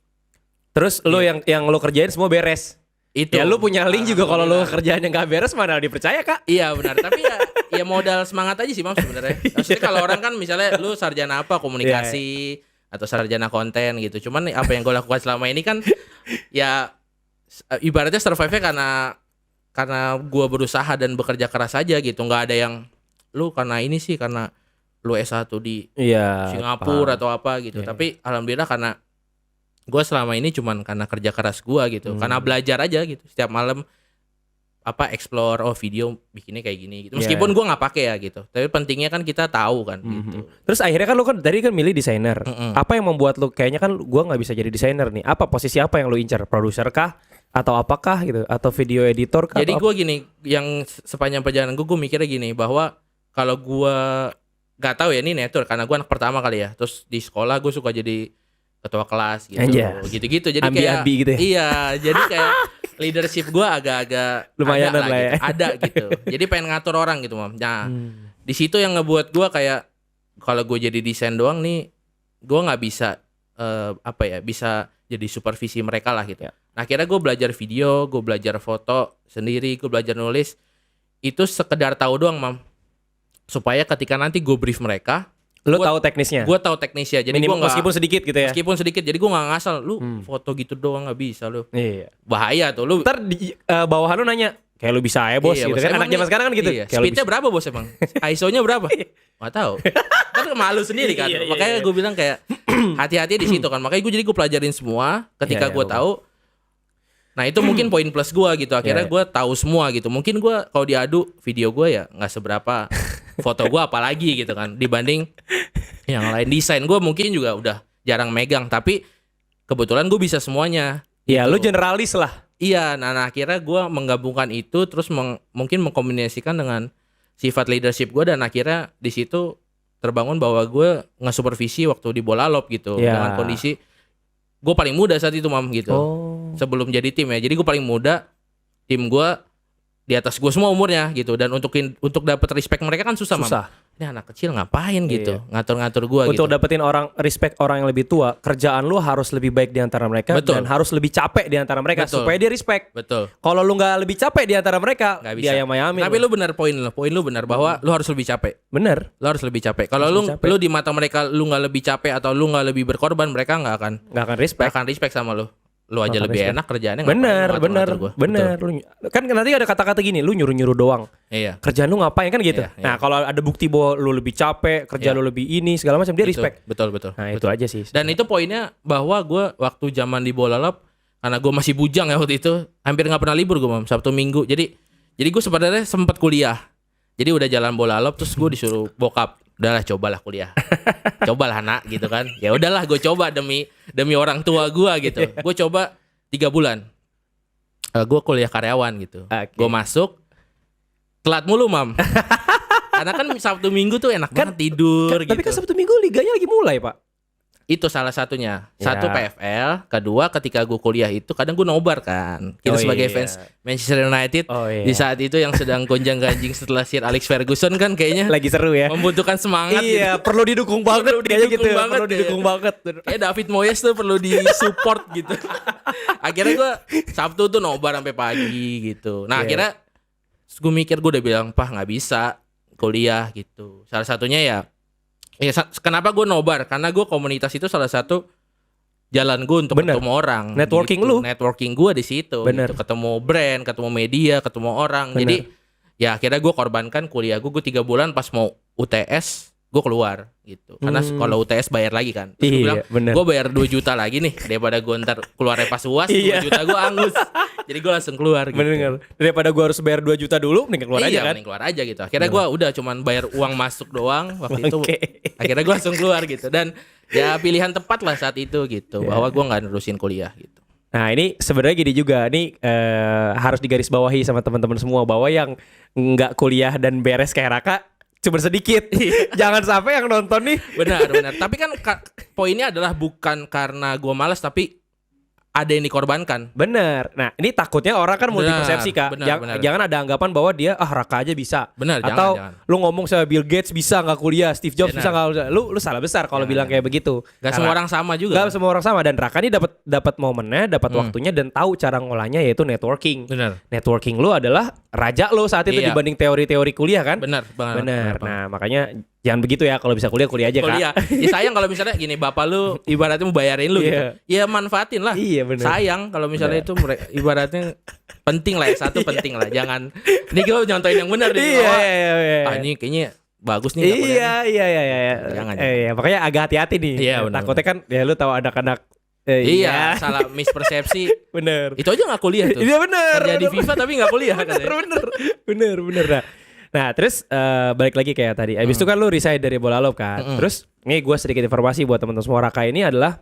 lu yang lu kerjain semua beres. Itu. Ya lu punya link juga kalau lu kerjaan yang gak beres mana dipercaya, Kak? Iya benar, tapi ya modal semangat aja sih, Mam, sebenarnya. Maksudnya kalau orang kan misalnya lu sarjana apa komunikasi atau sarjana konten gitu. Cuman apa yang gue lakukan selama ini kan ya ibaratnya survive-nya karena gue berusaha dan bekerja keras aja gitu. Nggak ada yang lu karena ini sih karena lu S1 di Singapura atau apa gitu. Tapi alhamdulillah karena gue selama ini cuman karena kerja keras gue gitu. Karena belajar aja gitu. Setiap malam explore video bikinnya kayak gini gitu. Meskipun gue nggak pakai ya gitu. Tapi pentingnya kan kita tahu kan gitu. Terus akhirnya kan lu kan tadi kan milih desainer. Apa yang membuat lu kayaknya kan gue nggak bisa jadi desainer nih? Apa posisi apa yang lu incar? Produser kah? Atau apakah gitu? Atau video editor kah? Jadi gue gini, yang sepanjang perjalanan gue mikirnya gini bahwa kalau gue nggak tahu ya ini netur karena gue anak pertama kali ya. Terus di sekolah gue suka jadi ketua kelas gitu. Gitu-gitu. Jadi ambi-ambi kayak gitu ya? Iya, jadi kayak leadership gue agak-agak lumayan lah ya. gitu. Ada gitu. Jadi pengen ngatur orang gitu, Mam. Nah, di situ yang ngebuat gue kayak kalau gue jadi desain doang nih, gue nggak bisa bisa jadi supervisi mereka lah gitu. Nah, akhirnya gue belajar video, gue belajar foto sendiri, gue belajar nulis. Itu sekedar tahu doang, Mam. Supaya ketika nanti gue brief mereka, lu tahu teknisnya. Gue tahu teknisnya. Jadi gue meskipun sedikit gitu ya. Meskipun sedikit. Jadi gue nggak ngasal. Lu foto gitu doang nggak bisa lu. Iya. Bahaya tuh lu. Ntar bawahan lu nanya, kayak lu bisa ya bos gitu bos. kan. Anak zaman sekarang kan gitu. Speednya berapa bos emang? ISO-nya berapa? Gak tahu. Kan malu sendiri kan. Makanya gue bilang kayak hati-hati di situ kan. Makanya gue pelajarin semua. Ketika gue tahu. Nah itu mungkin poin plus gue gitu. Akhirnya gue tahu semua gitu. Mungkin gue kalau diadu video gue ya nggak seberapa. Foto gue apalagi gitu kan. Dibanding Yang lain desain gue mungkin juga udah jarang megang, tapi kebetulan gue bisa semuanya. Iya, Gitu. lu generalis lah. Iya, nah akhirnya gue menggabungkan itu, terus mungkin mengkombinasikan dengan sifat leadership gue, dan akhirnya di situ terbangun bahwa gue nge-supervisi waktu di bola lob gitu. Ya. Dengan kondisi gue paling muda saat itu Mam gitu. Oh. Sebelum jadi tim ya, jadi gue paling muda, tim gue di atas gue semua umurnya gitu, dan untuk dapat respect mereka kan susah. Susah. Mam. Ini anak kecil ngapain gitu, Iya. ngatur-ngatur gue gitu. Untuk dapetin respect orang yang lebih tua, kerjaan lu harus lebih baik di antara mereka. Betul. Dan harus lebih capek di antara mereka. Betul. Supaya dia respect. Betul. Kalau lu nggak lebih capek di antara mereka, Nggak bisa. dia yang mayamin. Tapi lu benar poin lu benar bahwa lu harus lebih capek. Bener. Lu harus lebih capek. Kalau Harus lu lebih capek. lu di mata mereka lu nggak lebih capek atau lu nggak lebih berkorban, mereka nggak akan Respect. respect sama lu. Lu aja Nggak akan lebih respect. enak kerjaannya. ngapain Bener, lu bener, ngatur-ngatur gua? bener. Kan nanti ada kata-kata gini, lu nyuruh-nyuruh doang. Betul. Iya. Kerjaan lu ngapain kan gitu. Iya, iya. Nah, kalau ada bukti bahwa lu lebih capek, kerja Iya. lu lebih ini segala macam, dia Itu, respect. Betul. Nah, itu Betul. aja sih. Dan itu poinnya bahwa gue waktu zaman di bola lob, karena gue masih bujang ya waktu itu, hampir nggak pernah libur gue Mam, Sabtu Minggu. Jadi gue sebenarnya sempat kuliah. Jadi udah jalan bola lob, terus gue disuruh bokap, udahlah cobalah kuliah, cobalah nak gitu kan. Ya udahlah gue coba demi orang tua gue gitu. Gue coba 3 bulan. Gue kuliah karyawan gitu. Oke. Gue masuk, telat mulu Mam. Karena kan Sabtu Minggu tuh enak banget tidur gitu. Tapi kan Sabtu Minggu liganya lagi mulai, Pak. Itu salah satunya. Satu Ya. PFL, kedua ketika gue kuliah itu kadang gue nobar kan. Kita Oh, sebagai iya. fans Manchester United Oh, iya. di saat itu yang sedang gonjang-ganjing setelah Sir Alex Ferguson kan kayaknya Lagi seru ya. membutuhkan semangat Iya, gitu. perlu didukung banget Perlu kayaknya didukung gitu. banget Perlu ya. didukung banget. Kayak David Moyes tuh perlu disupport gitu. Akhirnya gue Sabtu tuh nobar sampai pagi gitu. Nah Iya. akhirnya gue mikir, gue udah bilang Pah nggak bisa kuliah gitu. Salah satunya ya kenapa gue nobar? Karena gue komunitas itu salah satu jalan gue untuk Bener. ketemu orang. Networking gitu. lu. Networking gue di situ. Bener. Gitu. Ketemu brand, ketemu media, ketemu orang. Bener. Jadi ya akhirnya gue korbankan kuliah gue 3 bulan, pas mau UTS gue keluar gitu. Karena kalau UTS bayar lagi kan. Terus gue bilang, Iya, bener. gue bayar 2 juta lagi nih daripada gue ntar keluarnya pas UAS 2 Iya. juta gue angus. Jadi gue langsung keluar gitu. Bener. Daripada gua harus bayar 2 juta dulu, mending keluar aja kan. mending keluar aja gitu. Akhirnya gue udah cuman bayar uang masuk doang waktu itu. Oke. Akhirnya gue langsung keluar gitu. Dan ya pilihan tepat lah saat itu gitu. Iya. Bahwa gue gak nerusin kuliah gitu. Nah, ini sebenarnya gini juga, ini harus digarisbawahi sama teman-teman semua bahwa yang nggak kuliah dan beres kayak Raka cuma sedikit. Jangan sampai yang nonton nih. Benar. Tapi kan poinnya adalah bukan karena gue malas, tapi ada yang dikorbankan. Bener. Nah, ini takutnya orang kan multi Benar, persepsi, Kak. benar. Jangan ada anggapan bahwa dia Raka aja bisa. Benar, Atau jangan. lu ngomong sama Bill Gates bisa nggak kuliah, Steve Jobs Benar. bisa nggak, lu salah besar kalau Jangan, bilang kayak begitu. Gak Nah, semua orang sama juga. Gak semua orang sama, dan Raka ini dapat momennya, dapat waktunya, dan tahu cara ngolahnya, yaitu networking. Benar. Networking lu adalah raja lu saat itu Iya. dibanding teori-teori kuliah kan? Benar banget. Benar. Nah, makanya jangan begitu ya, kalau bisa kuliah aja, Kak. Kuliah. Ya sayang kalau misalnya gini, bapak lu ibaratnya mau bayarin lu gitu. Iya. Ya manfaatin lah. Iya, benar. Sayang kalau misalnya itu ibaratnya penting lah ya, satu penting lah. Jangan ini gue nyontoin yang benar nih. Iya, Oh, iya. ah, ini kayaknya bagus nih. nggak kuliah nih. Iya. Jangan. Iya, makanya agak hati-hati nih. Iya, benar. Takutnya kan ya lu tahu anak-anak Iya, salah mispersepsi. bener. Itu aja nggak kuliah tuh. Iya bener. Kerja di FIFA tapi nggak kuliah katanya. Bener. Nah, terus balik lagi kayak tadi. Abis itu kan lu resign dari bola lob kan. Terus ini gue sedikit informasi buat teman-teman semua. Raka ini adalah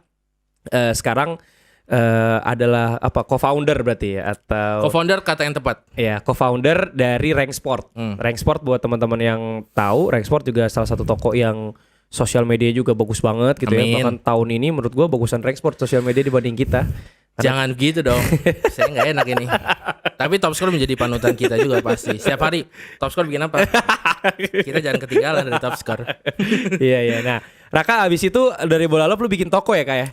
sekarang adalah co-founder berarti ya, atau Co-founder kata yang tepat. ya co-founder dari Rank Sport. Rank Sport buat teman-teman yang tahu, Rank Sport juga salah satu toko yang sosial media juga bagus banget gitu Amin. ya. Bahkan tahun ini menurut gua bagusan Rank Sport sosial media dibanding kita. Jangan gitu dong. Saya nggak enak ini. Tapi Top Score menjadi panutan kita juga pasti. Setiap hari Top Score bikin apa? Kita jangan ketinggalan dari Top Score. Iya. Nah, Raka abis itu dari bola lob lu bikin toko ya, Kak ya?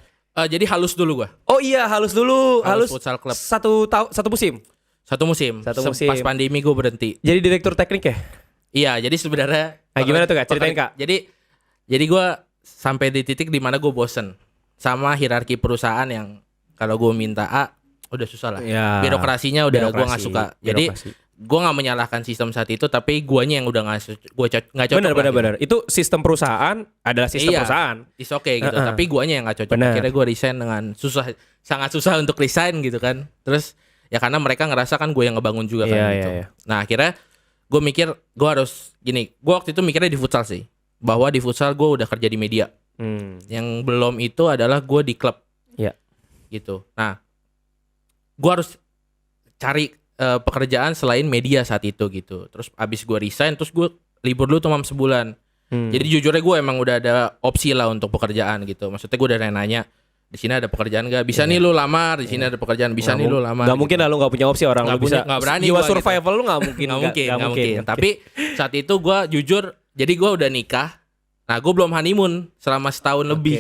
Jadi halus dulu gua. Oh iya, halus dulu. Halus Futsal Club. Satu musim. Satu musim. Pas pandemi gue berhenti. Jadi direktur teknik ya? Iya, jadi sebenarnya. Nah, gimana tuh, Kak? Ceritain, Kak. Jadi gue sampai di titik di mana gue bosen sama hierarki perusahaan yang kalau gue minta A udah susah lah. Ya, Birokrasinya udah gue nggak suka. Jadi birokrasi. gue nggak menyalahkan sistem saat itu, tapi guanya yang udah nggak cocok. Benar. Itu sistem perusahaan adalah sistem Iya. perusahaan. Is oke gitu, tapi guanya yang nggak cocok. Bener. Akhirnya gue resign dengan sangat susah untuk resign gitu kan. Terus ya karena mereka ngerasa kan gue yang ngebangun juga kan Iya, gitu. iya. Nah akhirnya gue mikir gue harus gini. Gue waktu itu mikirnya di futsal sih. bahwa di futsal gue udah kerja di media. Yang belum itu adalah gue di klub. Iya. Gitu. Nah, gue harus cari pekerjaan selain media saat itu gitu. Terus abis gue resign, terus gue libur dulu tuh sebulan. Jadi jujurnya gue emang udah ada opsi lah untuk pekerjaan gitu. Maksudnya gue udah nanya, di sini ada pekerjaan gak? Bisa nih lu lamar, di sini ada pekerjaan. Bisa nih lu lamar. Gak mungkin lah lu gak punya opsi, orang lu bisa. Gak berani jiwa gua, survival lu gak mungkin. Gak mungkin. Tapi saat itu gue jujur, jadi gue udah nikah. Nah gue belum honeymoon selama setahun lebih.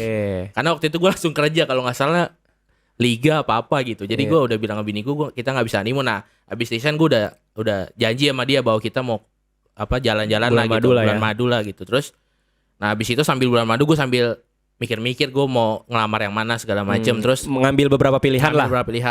Karena waktu itu gue langsung kerja kalau gak salah liga apa gitu. Jadi gue udah bilang ke bini gue, kita nggak bisa honeymoon. Nah, abis resign gue udah janji sama dia bahwa kita mau jalan-jalan lah gitu, bulan madu lah gitu. Terus, nah abis itu sambil bulan madu gue sambil mikir-mikir gue mau ngelamar yang mana segala macem. Terus mengambil beberapa pilihan lah.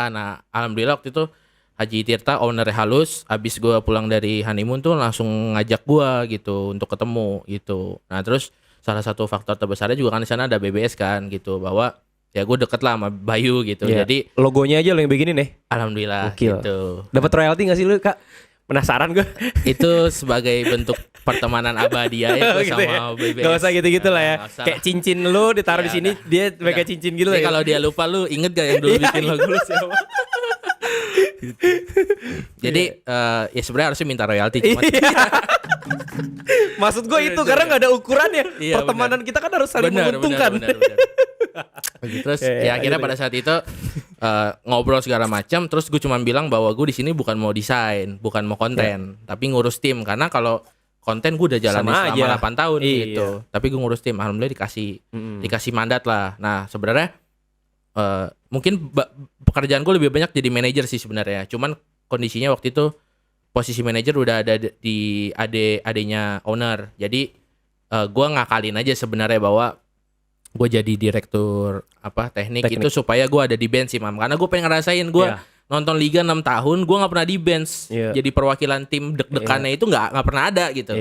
Nah, alhamdulillah waktu itu Haji Tirta owner Halus, abis gue pulang dari honeymoon tuh langsung ngajak gue gitu untuk ketemu gitu. Nah terus salah satu faktor terbesarnya juga kan di sana ada BBS kan gitu, bahwa ya gue deket lah sama Bayu gitu. Jadi logonya aja lo yang bikinin deh. Alhamdulillah. Gokil. Gitu. Dapat royalti gak sih lu, Kak? Penasaran gue. Itu sebagai bentuk pertemanan abadi ya gitu sama ya? BBS. Gak usah gitu-gitu lah ya. Kayak cincin lu ditaruh di sini, dia pakai cincin gitu lah. Kalau dia lupa, lu inget gak yang dulu bikin logo lu siapa? Jadi ya sebenarnya harusnya minta royalti cuma. Maksud gue itu karena nggak ada ukurannya. Pertemanan kita kan harus saling menguntungkan. Benar. Terus ya akhirnya pada saat itu ngobrol segala macam. Terus gue cuma bilang bahwa gue di sini bukan mau desain, bukan mau konten, tapi ngurus tim. Karena kalau konten gue udah jalan selama 8 tahun gitu. Tapi gue ngurus tim. Alhamdulillah dikasih mandat lah. Nah sebenarnya mungkin pekerjaan gue lebih banyak jadi manajer sih sebenarnya. Cuman kondisinya waktu itu posisi manajer udah ada di adenya owner. Jadi gue ngakalin aja sebenarnya bahwa gue jadi direktur teknik itu supaya gue ada di bench sih, Mam. Karena gue pengen ngerasain gue nonton liga 6 tahun, gue nggak pernah di bench. Jadi perwakilan tim deg-degannya itu nggak pernah ada gitu.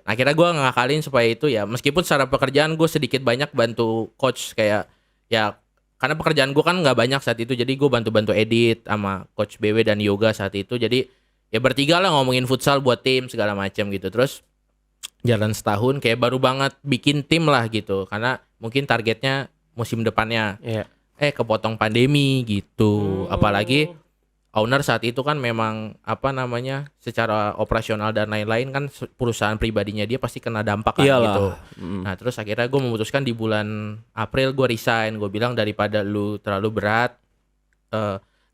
Akhirnya gue ngakalin supaya itu ya, meskipun secara pekerjaan gue sedikit banyak bantu coach kayak ya. Karena pekerjaan gue kan nggak banyak saat itu, jadi gue bantu-bantu edit sama coach BW dan yoga saat itu. Jadi ya bertiga lah ngomongin futsal buat tim segala macam gitu. Terus jalan setahun kayak baru banget bikin tim lah gitu, karena mungkin targetnya musim depannya. Kepotong pandemi gitu. Apalagi owner saat itu kan memang secara operasional dan lain-lain kan perusahaan pribadinya dia pasti kena dampak kan gitu. Nah terus akhirnya gue memutuskan di bulan April gue resign. Gue bilang daripada lu terlalu berat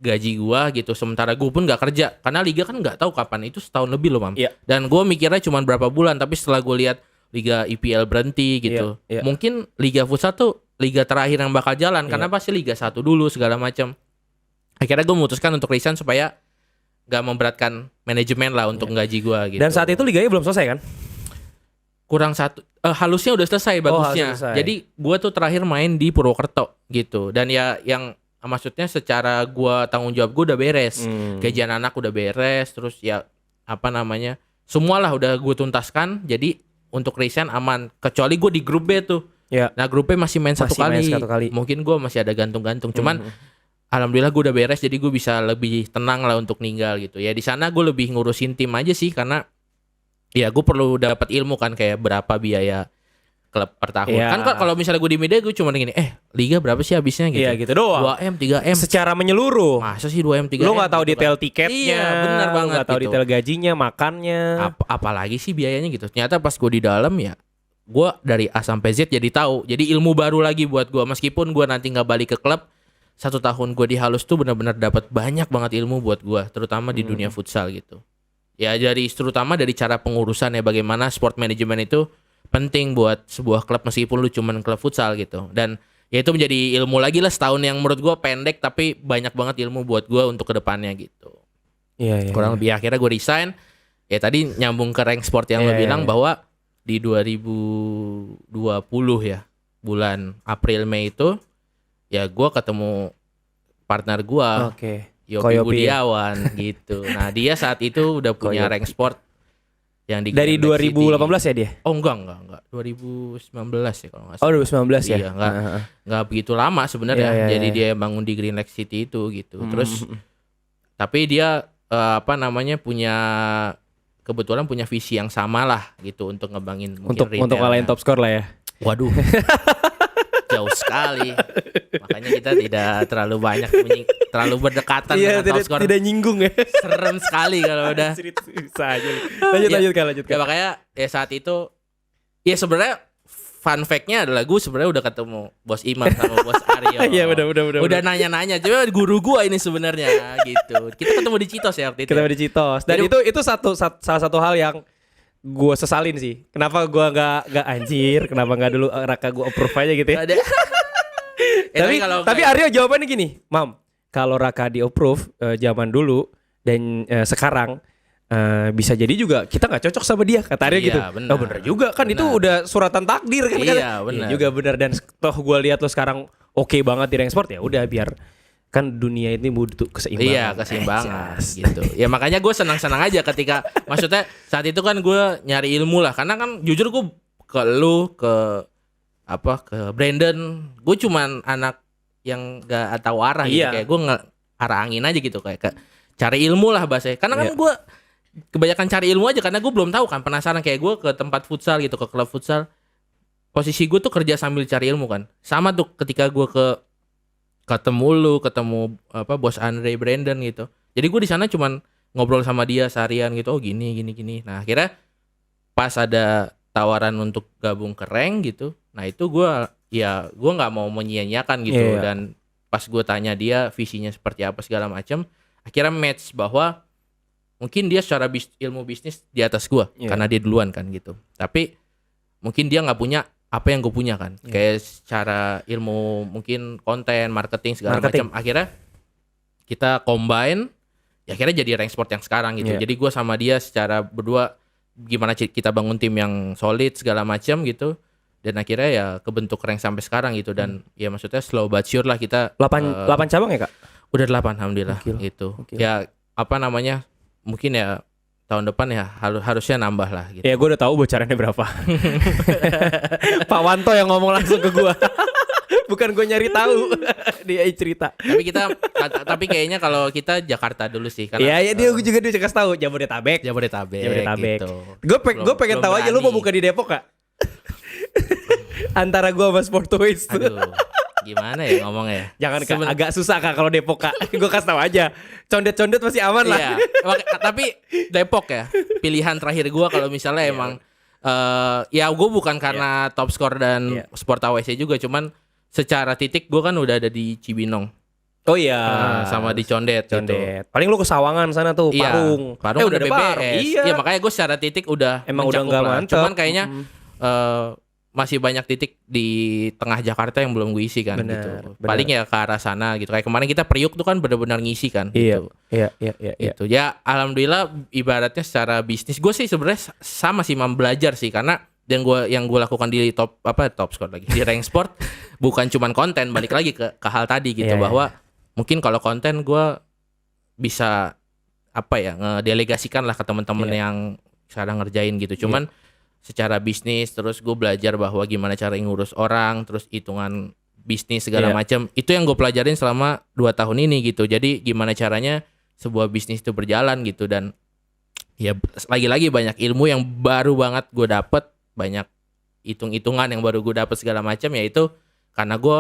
gaji gue gitu, sementara gue pun gak kerja karena liga kan gak tahu kapan, itu setahun lebih loh, Mam. Dan gue mikirnya cuma berapa bulan, tapi setelah gue lihat liga IPL berhenti gitu, mungkin liga futsal tuh liga terakhir yang bakal jalan karena pasti liga 1 dulu segala macam. Akhirnya gue memutuskan untuk resign supaya gak memberatkan manajemen lah untuk gaji gue gitu. Dan saat itu liganya belum selesai kan? Kurang satu, halusnya udah selesai bagusnya. Jadi gue tuh terakhir main di Purwokerto gitu. Dan ya yang maksudnya secara gue tanggung jawab gue udah beres. Gajian anak udah beres. Terus ya semualah udah gue tuntaskan. Jadi untuk resign aman. Kecuali gue di grup B tuh. Nah grup B masih main satu kali. Mungkin gue masih ada gantung-gantung. Cuman alhamdulillah gue udah beres, jadi gue bisa lebih tenang lah untuk ninggal gitu. Ya di sana gue lebih ngurusin tim aja sih, karena ya gue perlu dapat ilmu kan, kayak berapa biaya klub per tahun. Kan kalau misalnya gue di media gue cuma gini, liga berapa sih habisnya gitu. Iya gitu doang. 2M, 3M. Secara menyeluruh. Masa sih 2M, 3M? Lu gak tahu detail tiketnya. Iya benar banget. Gak tahu detail gajinya, makannya. Apalagi sih biayanya gitu. Ternyata pas gue di dalam ya, gue dari A sampai Z jadi tahu. Jadi ilmu baru lagi buat gue. Meskipun gue nanti gak balik ke klub, 1 tahun gue di Halus tuh benar-benar dapat banyak banget ilmu buat gue, terutama di dunia futsal gitu. Ya terutama dari cara pengurusan ya, bagaimana sport management itu penting buat sebuah klub meskipun lu cuman klub futsal gitu. Dan ya itu menjadi ilmu lagi lah, setahun yang menurut gue pendek tapi banyak banget ilmu buat gue untuk kedepannya gitu. Kurang lebih akhirnya gue resign. Ya tadi nyambung ke rank sport yang lo bilang bahwa di 2020 ya, bulan April Mei itu ya gue ketemu partner gue, Yopi Budiawan gitu. Nah dia saat itu udah punya rank sport yang di dari 2018 ya dia? Oh enggak 2019 ya kalau nggak salah. Oh 2019 ya? Iya nggak begitu lama sebenarnya. Jadi dia bangun di Green Lake City itu gitu. Terus tapi dia punya kebetulan punya visi yang sama lah gitu untuk ngembangin mungkin Untuk ngalahin top score lah ya. Waduh. Jauh sekali. Makanya kita tidak terlalu banyak terlalu berdekatan dengan top score. Tidak nyinggung ya. Serem sekali kalau udah. Bisa aja. Lanjut Kak. Ya makanya ya saat itu ya sebenarnya fun fact-nya adalah gue sebenarnya udah ketemu Bos Imam sama Bos Aryo. Iya benar. Udah nanya-nanya. Coba guru gua ini sebenarnya gitu. Kita ketemu di Citos ya waktu itu. Kita di Citos. Dan itu salah satu hal yang gue sesalin sih. Kenapa gue nggak anjir? Kenapa nggak dulu Raka gue approve aja gitu ya? Tapi Aryo jawabannya gini, Mam. Kalau Raka di approve zaman dulu dan sekarang bisa jadi juga kita nggak cocok sama dia, kata Aryo gitu. Bener. Oh bener juga kan, itu udah suratan takdir kan? Iya benar. Juga benar, dan toh gue lihat lo sekarang oke banget di rank sport, ya udah biar kan dunia ini butuh keseimbangan. Iya keseimbangan gitu. Ya makanya gue senang-senang aja ketika maksudnya saat itu kan gue nyari ilmu lah, karena kan jujur gue ke lu ke Brandon, gue cuman anak yang gak tahu arah gitu, kayak gue arah angin aja gitu, kayak cari ilmu lah bahasanya. Karena kan gue kebanyakan cari ilmu aja karena gue belum tahu kan, penasaran. Kayak gue ke tempat futsal gitu, ke klub futsal, posisi gue tuh kerja sambil cari ilmu kan. Sama tuh ketika gue ketemu Bos Andre Brandon gitu. Jadi gue di sana cuman ngobrol sama dia seharian gitu. Oh gini. Nah akhirnya pas ada tawaran untuk gabung ke rank gitu. Nah itu gue nggak mau menyia-nyiakan gitu. Dan pas gue tanya dia visinya seperti apa segala macam, akhirnya match bahwa mungkin dia secara ilmu bisnis di atas gue karena dia duluan kan gitu. Tapi mungkin dia nggak punya apa yang gue punya kan, kayak secara ilmu mungkin konten, marketing segala macam. Akhirnya kita combine, ya akhirnya jadi rank sport yang sekarang gitu. Jadi gue sama dia secara berdua gimana kita bangun tim yang solid segala macam gitu, dan akhirnya ya kebentuk rank sampai sekarang gitu. Dan ya maksudnya slow but sure lah kita 8 cabang ya Kak? Udah 8 alhamdulillah gitu. Ya apa namanya, mungkin ya tahun depan ya harusnya nambah lah gitu. Ya gue udah tahu bocorannya berapa. Pak Wanto yang ngomong langsung ke gue. Bukan gue nyari tahu. Dia cerita. Tapi kayaknya kalau kita Jakarta dulu sih, karena Iya dia juga kasih tahu Jabodetabek gitu. Gue pengen tahu aja lu mau buka di Depok Kak? Antara gue sama Sportways. Aduh. Gimana ya ngomongnya? Jangan Kak, agak susah Kak kalau Depok Kak. Gue kasih tahu aja. Condet masih aman lah. Iya. Tapi Depok ya pilihan terakhir gue kalau misalnya emang ya gue bukan karena top score dan sport AWC juga, cuman secara titik gue kan udah ada di Cibinong. Oh iya. Sama di Condet. Gitu. Paling lu ke Sawangan sana tuh, Parung. Parung udah ada BBS. Iya makanya gue secara titik udah emang udah nggak mantap. Cuman kayaknya masih banyak titik di tengah Jakarta yang belum gue isi kan. Bener. Paling ya ke arah sana gitu. Kayak kemarin kita Priuk tuh kan benar-benar ngisi kan. Iya. Gitu. Ya alhamdulillah ibaratnya secara bisnis gue sih sebenarnya sama sih belajar sih, karena yang gue lakukan di top score lagi di rank sport bukan cuman konten, balik lagi ke hal tadi gitu, bahwa mungkin kalau konten gue bisa ngedelegasikan lah ke teman-teman yang sekarang ngerjain gitu. Cuman secara bisnis terus gue belajar bahwa gimana cara ngurus orang, terus hitungan bisnis segala macam. Itu yang gue pelajarin selama 2 tahun ini gitu. Jadi gimana caranya sebuah bisnis itu berjalan gitu. Dan ya lagi-lagi banyak ilmu yang baru banget gue dapet, banyak hitung-hitungan yang baru gue dapet segala macam, yaitu karena gue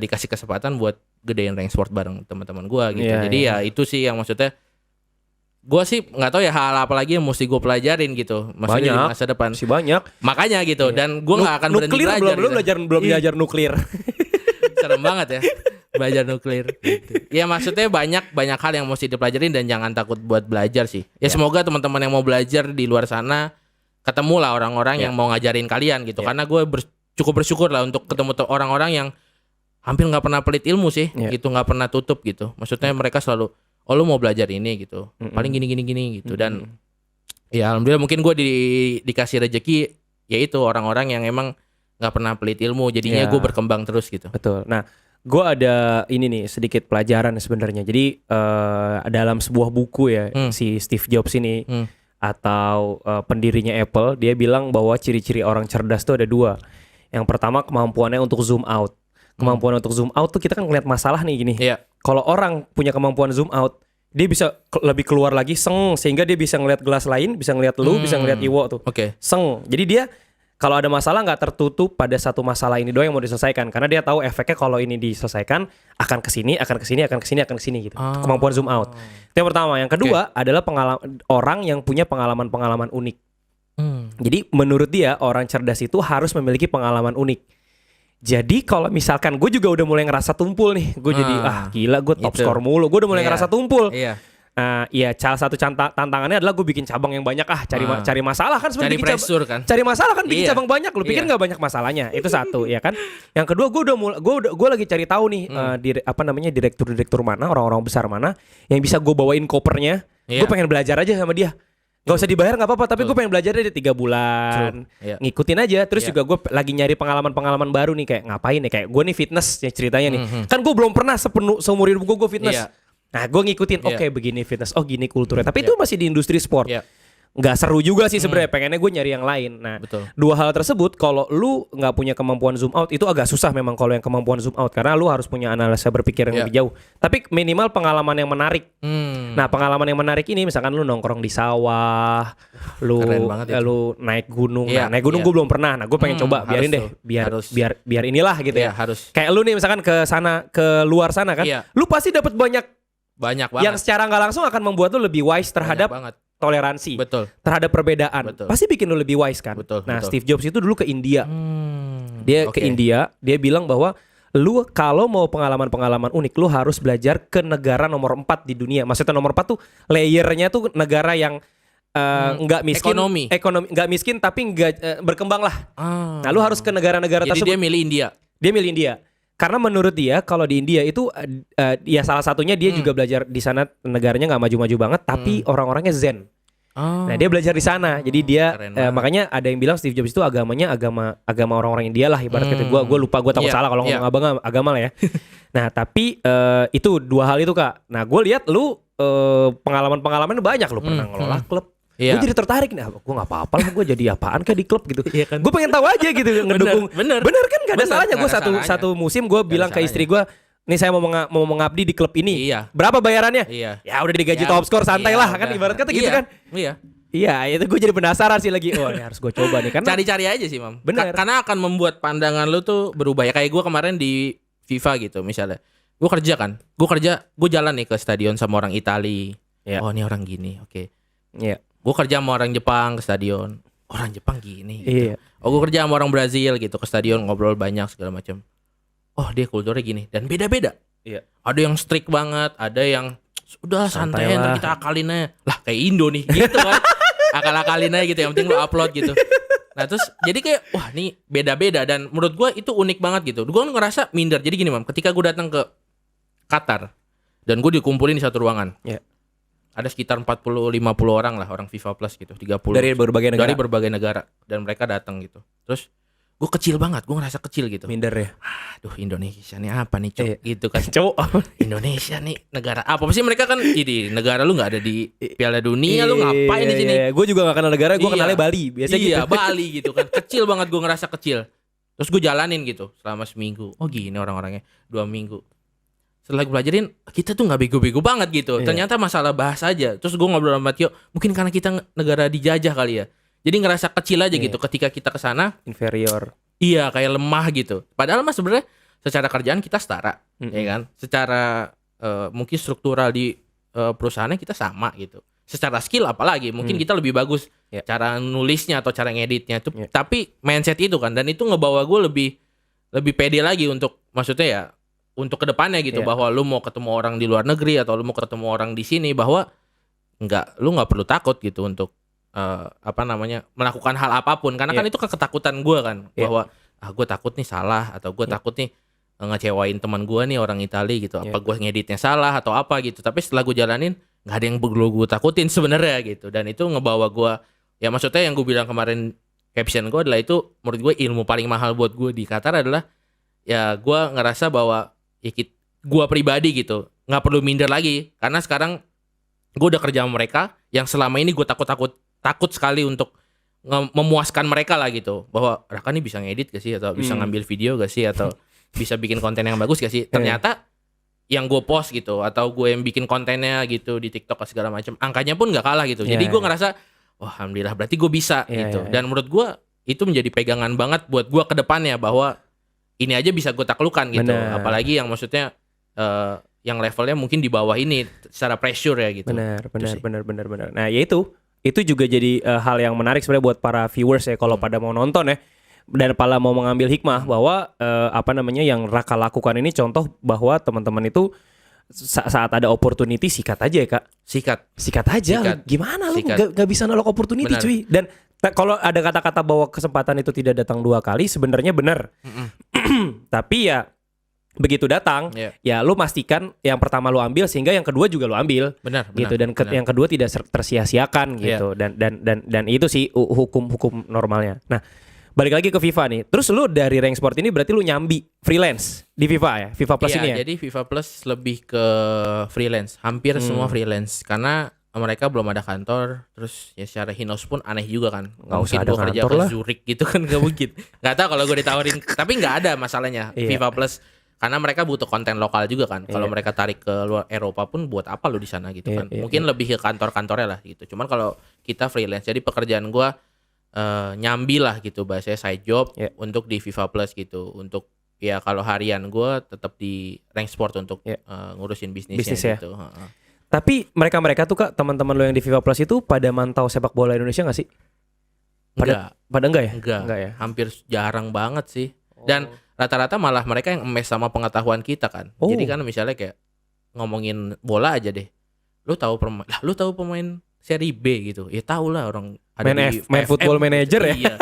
dikasih kesempatan buat gedein rank sport bareng teman-teman gue gitu. Jadi ya itu sih yang maksudnya gue sih nggak tahu ya hal apa lagi yang mesti gue pelajarin gitu, maksudnya di masa depan. Masih banyak. Makanya gitu. Dan gue nggak akan berhenti belajar. Belum belajar nuklir. Serem banget ya belajar nuklir. Gitu. Ya maksudnya banyak hal yang mesti dipelajarin dan jangan takut buat belajar sih. Ya semoga teman-teman yang mau belajar di luar sana ketemu lah orang-orang yang mau ngajarin kalian gitu. Karena gue cukup bersyukur lah untuk ketemu orang-orang yang hampir nggak pernah pelit ilmu sih. Gitu, nggak pernah tutup gitu. Maksudnya mereka selalu, oh lu mau belajar ini gitu, paling gini gitu. Dan ya alhamdulillah mungkin gue dikasih rezeki yaitu orang-orang yang emang nggak pernah pelit ilmu, jadinya gue berkembang terus gitu. Betul. Nah gue ada ini nih sedikit pelajaran sebenarnya. Jadi dalam sebuah buku ya, si Steve Jobs ini atau pendirinya Apple, dia bilang bahwa ciri-ciri orang cerdas tuh ada 2. Yang pertama kemampuannya untuk zoom out. Kemampuan untuk zoom out tuh kita kan ngeliat masalah nih gini. Kalau orang punya kemampuan zoom out, dia bisa lebih keluar lagi sehingga dia bisa ngelihat gelas lain, bisa ngelihat lu, bisa ngelihat Iwo tuh. Oke. Jadi dia kalau ada masalah nggak tertutup pada satu masalah ini doang yang mau diselesaikan, karena dia tahu efeknya kalau ini diselesaikan akan kesini, akan kesini, akan kesini, akan kesini gitu. Kemampuan zoom out. Itu yang pertama. Yang kedua adalah orang yang punya pengalaman-pengalaman unik. Jadi menurut dia orang cerdas itu harus memiliki pengalaman unik. Jadi kalau misalkan gue juga udah mulai ngerasa tumpul nih, gue jadi gila gue top score mulu, gue udah mulai ngerasa tumpul. Iya, salah satu tantangannya adalah gue bikin cabang yang banyak cari masalah kan sebenarnya, cari masalah kan bikin cabang banyak, lu pikir nggak banyak masalahnya, itu satu ya kan. Yang kedua gue lagi cari tahu nih direktur mana, orang-orang besar mana yang bisa gue bawain kopernya, gue pengen belajar aja sama dia. Gak usah dibayar gak apa-apa, tapi gue pengen belajar dari 3 bulan ngikutin aja. Terus juga gue lagi nyari pengalaman-pengalaman baru nih, kayak ngapain nih, kayak gue nih fitness ya ceritanya nih. Kan gue belum pernah seumur hidup gue fitness. Nah gue ngikutin, oke, begini fitness, oh gini kulturnya. Tapi itu masih di industri sport. Nggak seru juga sih sebenarnya, pengennya gue nyari yang lain. Nah, dua hal tersebut kalau lu nggak punya kemampuan zoom out itu agak susah memang kalau yang kemampuan zoom out, karena lu harus punya analisa berpikir yang lebih jauh. Tapi minimal pengalaman yang menarik. Nah, pengalaman yang menarik ini misalkan lu nongkrong di sawah, lu naik gunung. Nah, naik gunung gue belum pernah. Nah, gue pengen coba, biarin deh, biar inilah gitu ya. Harus. Kayak lu nih misalkan ke luar sana kan, lu pasti dapat banyak banget yang secara nggak langsung akan membuat lu lebih wise terhadap toleransi, terhadap perbedaan, pasti bikin lu lebih wise kan. Nah, Steve Jobs itu dulu ke India, dia ke India, dia bilang bahwa lu kalau mau pengalaman-pengalaman unik, lu harus belajar ke negara nomor 4 di dunia. Maksudnya nomor 4 tuh layernya tuh negara yang nggak miskin, ekonomi nggak miskin tapi nggak berkembang lah. Nah, lu harus ke negara-negara tersebut. Jadi dia milih India. Karena menurut dia kalau di India itu ya salah satunya dia juga belajar di sana, negaranya nggak maju-maju banget tapi orang-orangnya zen. Nah, dia belajar di sana. Jadi dia makanya ada yang bilang Steve Jobs itu agamanya agama orang-orang India lah ibaratnya. Gue lupa, gue takut salah kalau ngomong agama lah ya. Nah, tapi itu dua hal itu Kak. Nah, gue lihat lu pengalaman-pengalaman banyak, lu pernah ngelola klub. Gue jadi tertarik nih, gue nggak apa-apa lah, gue jadi apaan kayak di klub gitu. Kan? Gue pengen tahu aja gitu, ngedukung. Bener kan, gak ada salahnya. Gue satu musim gue bilang ke istri gue, nih saya mau mengabdi di klub ini. Berapa bayarannya? Ya udah digaji top score, santai lah kan, ibarat kata gitu kan. Iya, itu gue jadi penasaran sih lagi. Oh, ini harus gue coba nih. Karena cari-cari aja sih, Mam. Bener. Karena akan membuat pandangan lu tuh berubah ya. Kayak gue kemarin di FIFA gitu misalnya. Gue jalan nih ke stadion sama orang Itali. Oh, ini orang gini, oke. Gue kerja sama orang Jepang ke stadion, orang Jepang gini gitu. Oh, gue kerja sama orang Brazil gitu ke stadion, ngobrol banyak segala macam. Oh, dia kulturnya gini dan beda-beda. Ada yang strict banget, ada yang udah santai ntar kita akalin aja. Lah kayak Indo nih gitu kan. Akal-akalin aja gitu, yang penting lu upload gitu. Nah, terus jadi kayak wah, nih beda-beda dan menurut gue itu unik banget gitu. Gue ngerasa minder. Jadi gini, Mam, ketika gue datang ke Qatar dan gue dikumpulin di satu ruangan. Ada sekitar 40-50 orang lah, orang FIFA Plus gitu, 30 dari berbagai negara dan mereka datang gitu. Terus gue kecil banget, gue ngerasa kecil gitu. Minder ya. Aduh, Indonesia nih apa nih, Cok? Gitu kan. Cok. Indonesia nih negara apa sih, mereka kan jadi negara lu nggak ada di Piala Dunia, lu ngapain di sini? Gue juga nggak kenal negara, gue kenalnya Bali, biasa gitu. Bali gitu kan. Kecil banget, gue ngerasa kecil. Terus gue jalanin gitu selama seminggu. Oh, gini orang-orangnya. 2 minggu. Setelah gue pelajarin, kita tuh gak bego-bego banget gitu. Ternyata masalah bahasa aja. Terus gue ngobrol sama Tio, mungkin karena kita negara dijajah kali ya. Jadi ngerasa kecil aja gitu ketika kita kesana. Inferior. Iya, kayak lemah gitu. Padahal mah sebenarnya secara kerjaan kita setara, ya kan? Secara mungkin struktural di perusahaannya kita sama gitu. Secara skill apalagi, mungkin kita lebih bagus cara nulisnya atau cara ngeditnya tuh. Tapi mindset itu kan, dan itu ngebawa gue lebih pede lagi untuk, maksudnya ya, untuk kedepannya gitu, bahwa lu mau ketemu orang di luar negeri atau lu mau ketemu orang di sini, bahwa lu nggak perlu takut gitu untuk melakukan hal apapun, karena kan itu ketakutan gue kan, bahwa gue takut nih salah, atau gue takut nih ngecewain teman gue nih orang Itali gitu, apa gue ngeditnya salah atau apa gitu. Tapi setelah gue jalanin, nggak ada yang perlu gue takutin sebenarnya gitu, dan itu ngebawa gue, ya maksudnya yang gue bilang kemarin caption gue adalah itu, menurut gue ilmu paling mahal buat gue di Qatar adalah ya gue ngerasa bahwa ya gue pribadi gitu nggak perlu minder lagi, karena sekarang gue udah kerja sama mereka yang selama ini gue takut sekali untuk memuaskan mereka lah gitu, bahwa Raka nih bisa ngedit gak sih, atau bisa ngambil video gak sih, atau bisa bikin konten yang bagus gak sih. Ternyata yang gue post gitu atau gue yang bikin kontennya gitu di TikTok segala macam, angkanya pun nggak kalah gitu. Jadi gue ngerasa, wah alhamdulillah berarti gue bisa gitu. Dan menurut gue itu menjadi pegangan banget buat gue ke depannya bahwa ini aja bisa gue taklukkan gitu. Apalagi yang maksudnya yang levelnya mungkin di bawah ini secara pressure ya gitu. Benar. Nah, ya itu juga jadi hal yang menarik sebenarnya buat para viewers ya kalau pada mau nonton ya. Dan pada mau mengambil hikmah bahwa yang Raka lakukan ini contoh bahwa teman-teman itu saat ada opportunity sikat aja ya Kak. Sikat aja. Gimana lu gak bisa nolak opportunity cuy. Dan kalau ada kata-kata bahwa kesempatan itu tidak datang 2 kali sebenarnya benar. Tapi ya begitu datang ya lu pastikan yang pertama lu ambil sehingga yang kedua juga lu ambil. Benar. Gitu dan yang kedua tidak tersia-siakan gitu. Dan itu sih hukum normalnya. Nah, balik lagi ke FIFA nih. Terus lu dari Rank Sport ini berarti lu nyambi freelance di FIFA ya? FIFA Plus ini ya? Jadi FIFA Plus lebih ke freelance. Hampir semua freelance. Karena mereka belum ada kantor. Terus ya secara Hinos pun aneh juga kan. Gak mungkin gue kerja ke Zurich gitu kan. Gak mungkin. Gak tahu kalau gue ditawarin. Tapi gak ada masalahnya FIFA Plus. Karena mereka butuh konten lokal juga kan. Kalau mereka tarik ke luar Eropa pun buat apa lu di sana gitu kan. Mungkin lebih ke kantor-kantornya lah gitu. Cuman kalau kita freelance. Jadi pekerjaan gue nyambi lah gitu bahasanya side job untuk di FIFA Plus gitu. Untuk ya kalau harian gue tetap di Rank Sport untuk ngurusin bisnisnya gitu. Tapi mereka tuh Kak, teman-teman lo yang di FIFA Plus itu pada mantau sepak bola Indonesia gak sih? Pada enggak ya? Enggak ya? Hampir jarang banget sih. Dan rata-rata malah mereka yang emes sama pengetahuan kita kan. Jadi kan misalnya kayak ngomongin bola aja deh. Lu tahu pemain Seri B gitu. Ya tahu lah orang ada main Football Manager ya. Iya.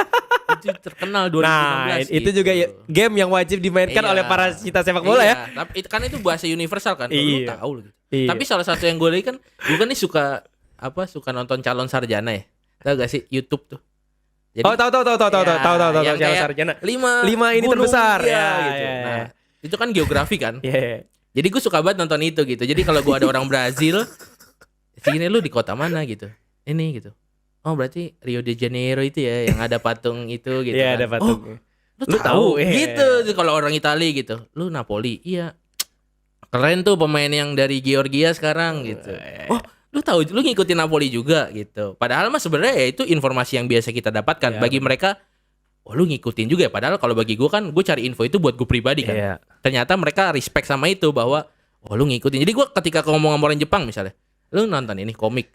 Itu terkenal 2016. Nah, itu juga game yang wajib dimainkan oleh para cinta sepak bola ya. Tapi itu bahasa universal kan. Lu tahu gitu. Tapi salah satu yang gue lihat kan, gue kan nih suka nonton Calon Sarjana ya. Tahu gak sih YouTube tuh? Jadi, tahu Calon Sarjana. 5 ini terbesar ya gitu. Nah, itu kan geografi kan. Jadi gue suka banget nonton itu gitu. Jadi kalau gue ada orang Brazil, sini lu di kota mana gitu. Ini gitu. Oh berarti Rio de Janeiro itu ya yang ada patung itu gitu kan. Ada patung. Lu tahu gitu. Kalau orang Italia gitu. Lu Napoli. Iya. Keren tuh pemain yang dari Georgia sekarang gitu. Oh, lu tahu lu ngikutin Napoli juga gitu. Padahal mah sebenarnya ya itu informasi yang biasa kita dapatkan. Bagi mereka, oh lu ngikutin juga ya. Padahal kalau bagi gue kan gue cari info itu buat gue pribadi kan. Ternyata mereka respect sama itu bahwa oh lu ngikutin. Jadi gue ketika ngomong sama orang Jepang misalnya, lu nonton ini komik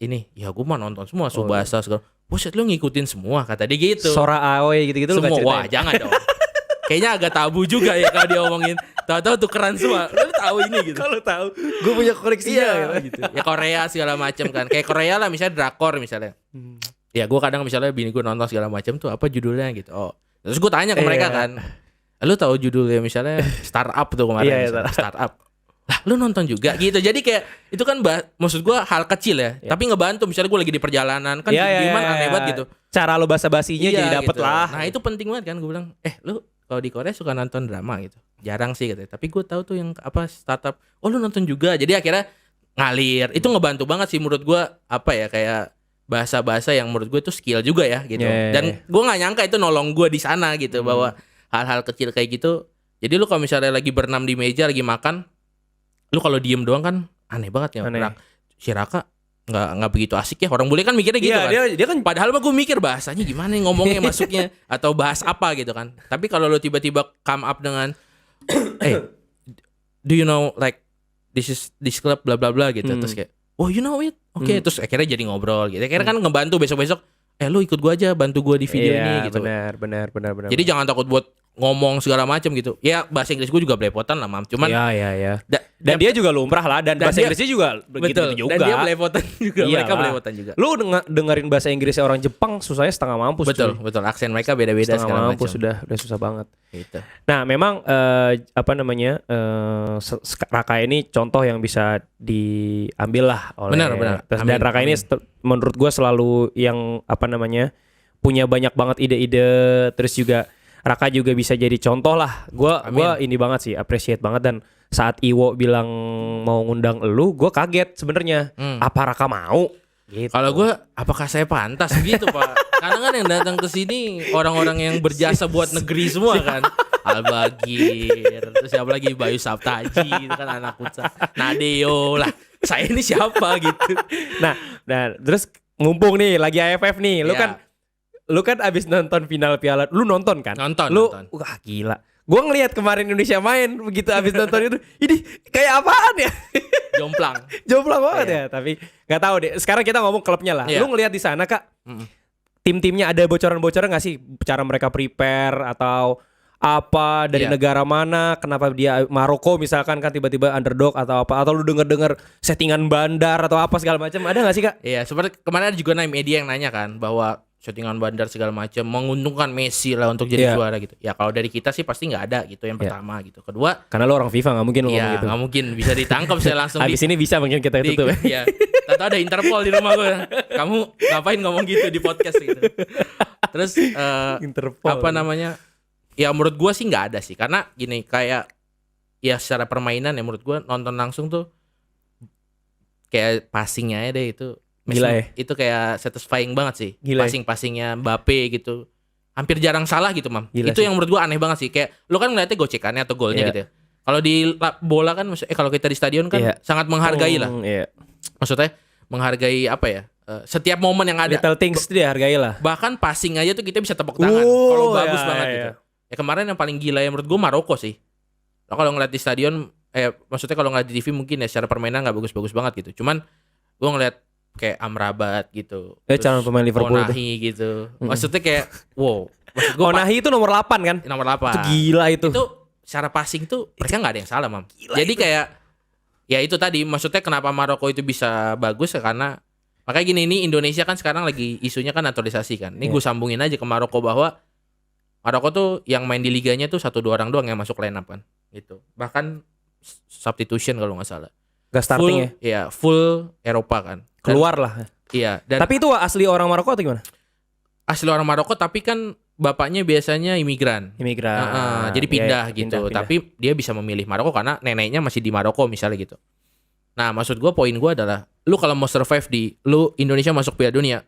ini, ya gue mah nonton semua Tsubasa segala. Buset lu ngikutin semua kata dia gitu. Sora Aoi gitu-gitu semua. Wah jangan dong. Kayaknya agak tabu juga ya kalau dia ngomongin. Tahu-tahu tukeran semua. Lu tahu ini gitu. Kalau tahu, gue punya koleksinya gitu. Ya Korea segala macam kan. Kayak Korea lah misalnya drakor misalnya. Ya gue kadang misalnya bini gue nonton segala macam tuh apa judulnya gitu. Oh. Terus gue tanya ke mereka kan. Lu tahu judulnya misalnya Startup tuh kemarin. Startup. Lah lu nonton juga gitu. Jadi kayak itu kan maksud gue hal kecil ya. Tapi ngebantu misalnya gue lagi di perjalanan kan gimana aneh banget gitu. Cara lo basa-basinya jadi dapet gitu. lah. Nah itu penting banget kan gue bilang. Lu kalau di Korea suka nonton drama gitu. Jarang sih gitu. Tapi gue tahu tuh yang startup. Oh lu nonton juga. Jadi akhirnya ngalir. Itu ngebantu banget sih menurut gue kayak bahasa-bahasa yang menurut gue itu skill juga ya gitu. Dan gue nggak nyangka itu nolong gue di sana gitu bahwa hal-hal kecil kayak gitu. Jadi lu kalau misalnya lagi berenam di meja lagi makan, lu kalau diem doang kan aneh banget ya. Si Raka nggak begitu asik ya. Orang bule kan mikirnya gitu kan. Dia kan padahal mah gue mikir bahasanya gimana nih ngomongnya masuknya atau bahas apa gitu kan. Tapi kalau lu tiba-tiba come up dengan do you know like this club bla bla bla gitu. Terus kayak oh you know it. Oke, terus akhirnya jadi ngobrol gitu. Akhirnya kan ngebantu besok-besok lu ikut gua aja bantu gua di video ini gitu. Benar. Jadi jangan takut buat ngomong segala macam gitu. Ya bahasa Inggris gue juga belepotan lah, Mam. Cuman dan dia juga lumrah lah dan bahasa Inggrisnya juga begitu juga. Dan dia belepotan juga. Mereka belepotan juga. Lu dengerin bahasa Inggris orang Jepang susahnya setengah mampus. Betul. Aksen mereka beda-beda segala macam. Sudah susah banget. Gitu. Nah, memang Raka ini contoh yang bisa diambil lah oleh benar. Dan Raka ini menurut gue selalu yang punya banyak banget ide-ide, terus juga Raka juga bisa jadi contoh lah. Gua ini banget sih, appreciate banget. Dan saat Iwo bilang mau ngundang elu, gue kaget sebenarnya. Apa Raka mau? Gitu. Kalau gue, apakah saya pantas gitu Pak? Karena kan yang datang ke sini orang-orang yang berjasa buat negeri semua kan. Albagir, terus siapa lagi Bayu Saptaji itu kan anak futsal. Nadeo lah. Saya ini siapa gitu. Nah, terus mumpung nih lagi AFF nih, Iya. lu kan abis nonton final Piala, lu nonton kan? Nonton. Wah gila. Gua ngelihat kemarin Indonesia main begitu abis nonton itu, ini kayak apaan ya? Jomplang. Jomplang banget Iya. ya. Tapi nggak tahu deh. Sekarang kita ngomong klubnya lah. Iya. Lu ngelihat di sana Kak, Mm-mm. tim-timnya ada bocoran-bocoran nggak sih? Cara mereka prepare atau apa dari Iya. negara mana? Kenapa dia Maroko misalkan kan tiba-tiba underdog atau apa? Atau lu denger-denger settingan bandar atau apa segala macam? Ada nggak sih Kak? Iya, seperti kemarin ada juga media yang nanya kan bahwa settingan bandar segala macam menguntungkan Messi lah untuk jadi Iya. juara gitu. Ya kalau dari kita sih pasti nggak ada gitu yang Iya. pertama gitu. Kedua, Karena lu orang FIFA nggak mungkin lu ngomong ya gitu. nggak mungkin bisa ditangkap saya langsung Habis ini bisa mungkin kita tutup ya. ya. Tahu ada Interpol di rumah gue. Kamu ngapain ngomong gitu di podcast gitu. Terus Interpol. apa namanya? Ya menurut gue sih nggak ada sih. Karena gini kayak ya secara permainan ya menurut gue nonton langsung tuh kayak passingnya aja deh itu. Gila ya. Itu kayak satisfying banget sih. Gila ya. Passing-passingnya Mbappe gitu. Hampir jarang salah gitu, Mam. Gila Itu sih. yang menurut gue aneh banget sih. Kayak lu kan ngeliatnya gocekannya atau golnya Iya. gitu ya. Kalau di bola kan kalau kita di stadion kan Iya. sangat menghargai lah. Iya. Maksudnya menghargai apa ya? Setiap momen yang ada. Little things itu dihargai lah. Bahkan passing aja tuh kita bisa tepuk tangan Oh, kalau bagus ya, banget ya, gitu. Ya kemarin yang paling gila yang menurut gue Maroko sih. Lo kalau ngeliat di stadion maksudnya kalau ngeliat di TV mungkin ya secara permainan nggak bagus-bagus banget gitu. Cuman gue ngeliat kayak Amrabat gitu. Calon pemain Liverpool tuh. Onahi gitu. Maksudnya kayak wow. Maksud gue Onahi itu nomor 8 kan? nomor 8. Itu gila itu. Itu secara passing tuh mereka nggak ada yang salah, Mam. Jadi kayak ya itu tadi maksudnya kenapa Maroko itu bisa bagus ya karena makanya gini ini Indonesia kan sekarang lagi isunya kan naturalisasi kan. Ini Iya. gue sambungin aja ke Maroko bahwa Maroko tuh yang main di liganya tuh 1-2 orang doang yang masuk line up kan. Gitu. Bahkan substitution kalau nggak salah. Gak starting ya. Ya, full Eropa kan. Dan- Keluar lah. Iya, dan Tapi itu asli orang Maroko atau gimana? asli orang Maroko tapi kan bapaknya biasanya imigran. Imigran. Jadi Iya, pindah iya, gitu. pindah. Tapi dia bisa memilih Maroko karena neneknya masih di Maroko misalnya gitu. Nah, maksud gue poin gue adalah lu kalau mau survive lu Indonesia masuk Piala Dunia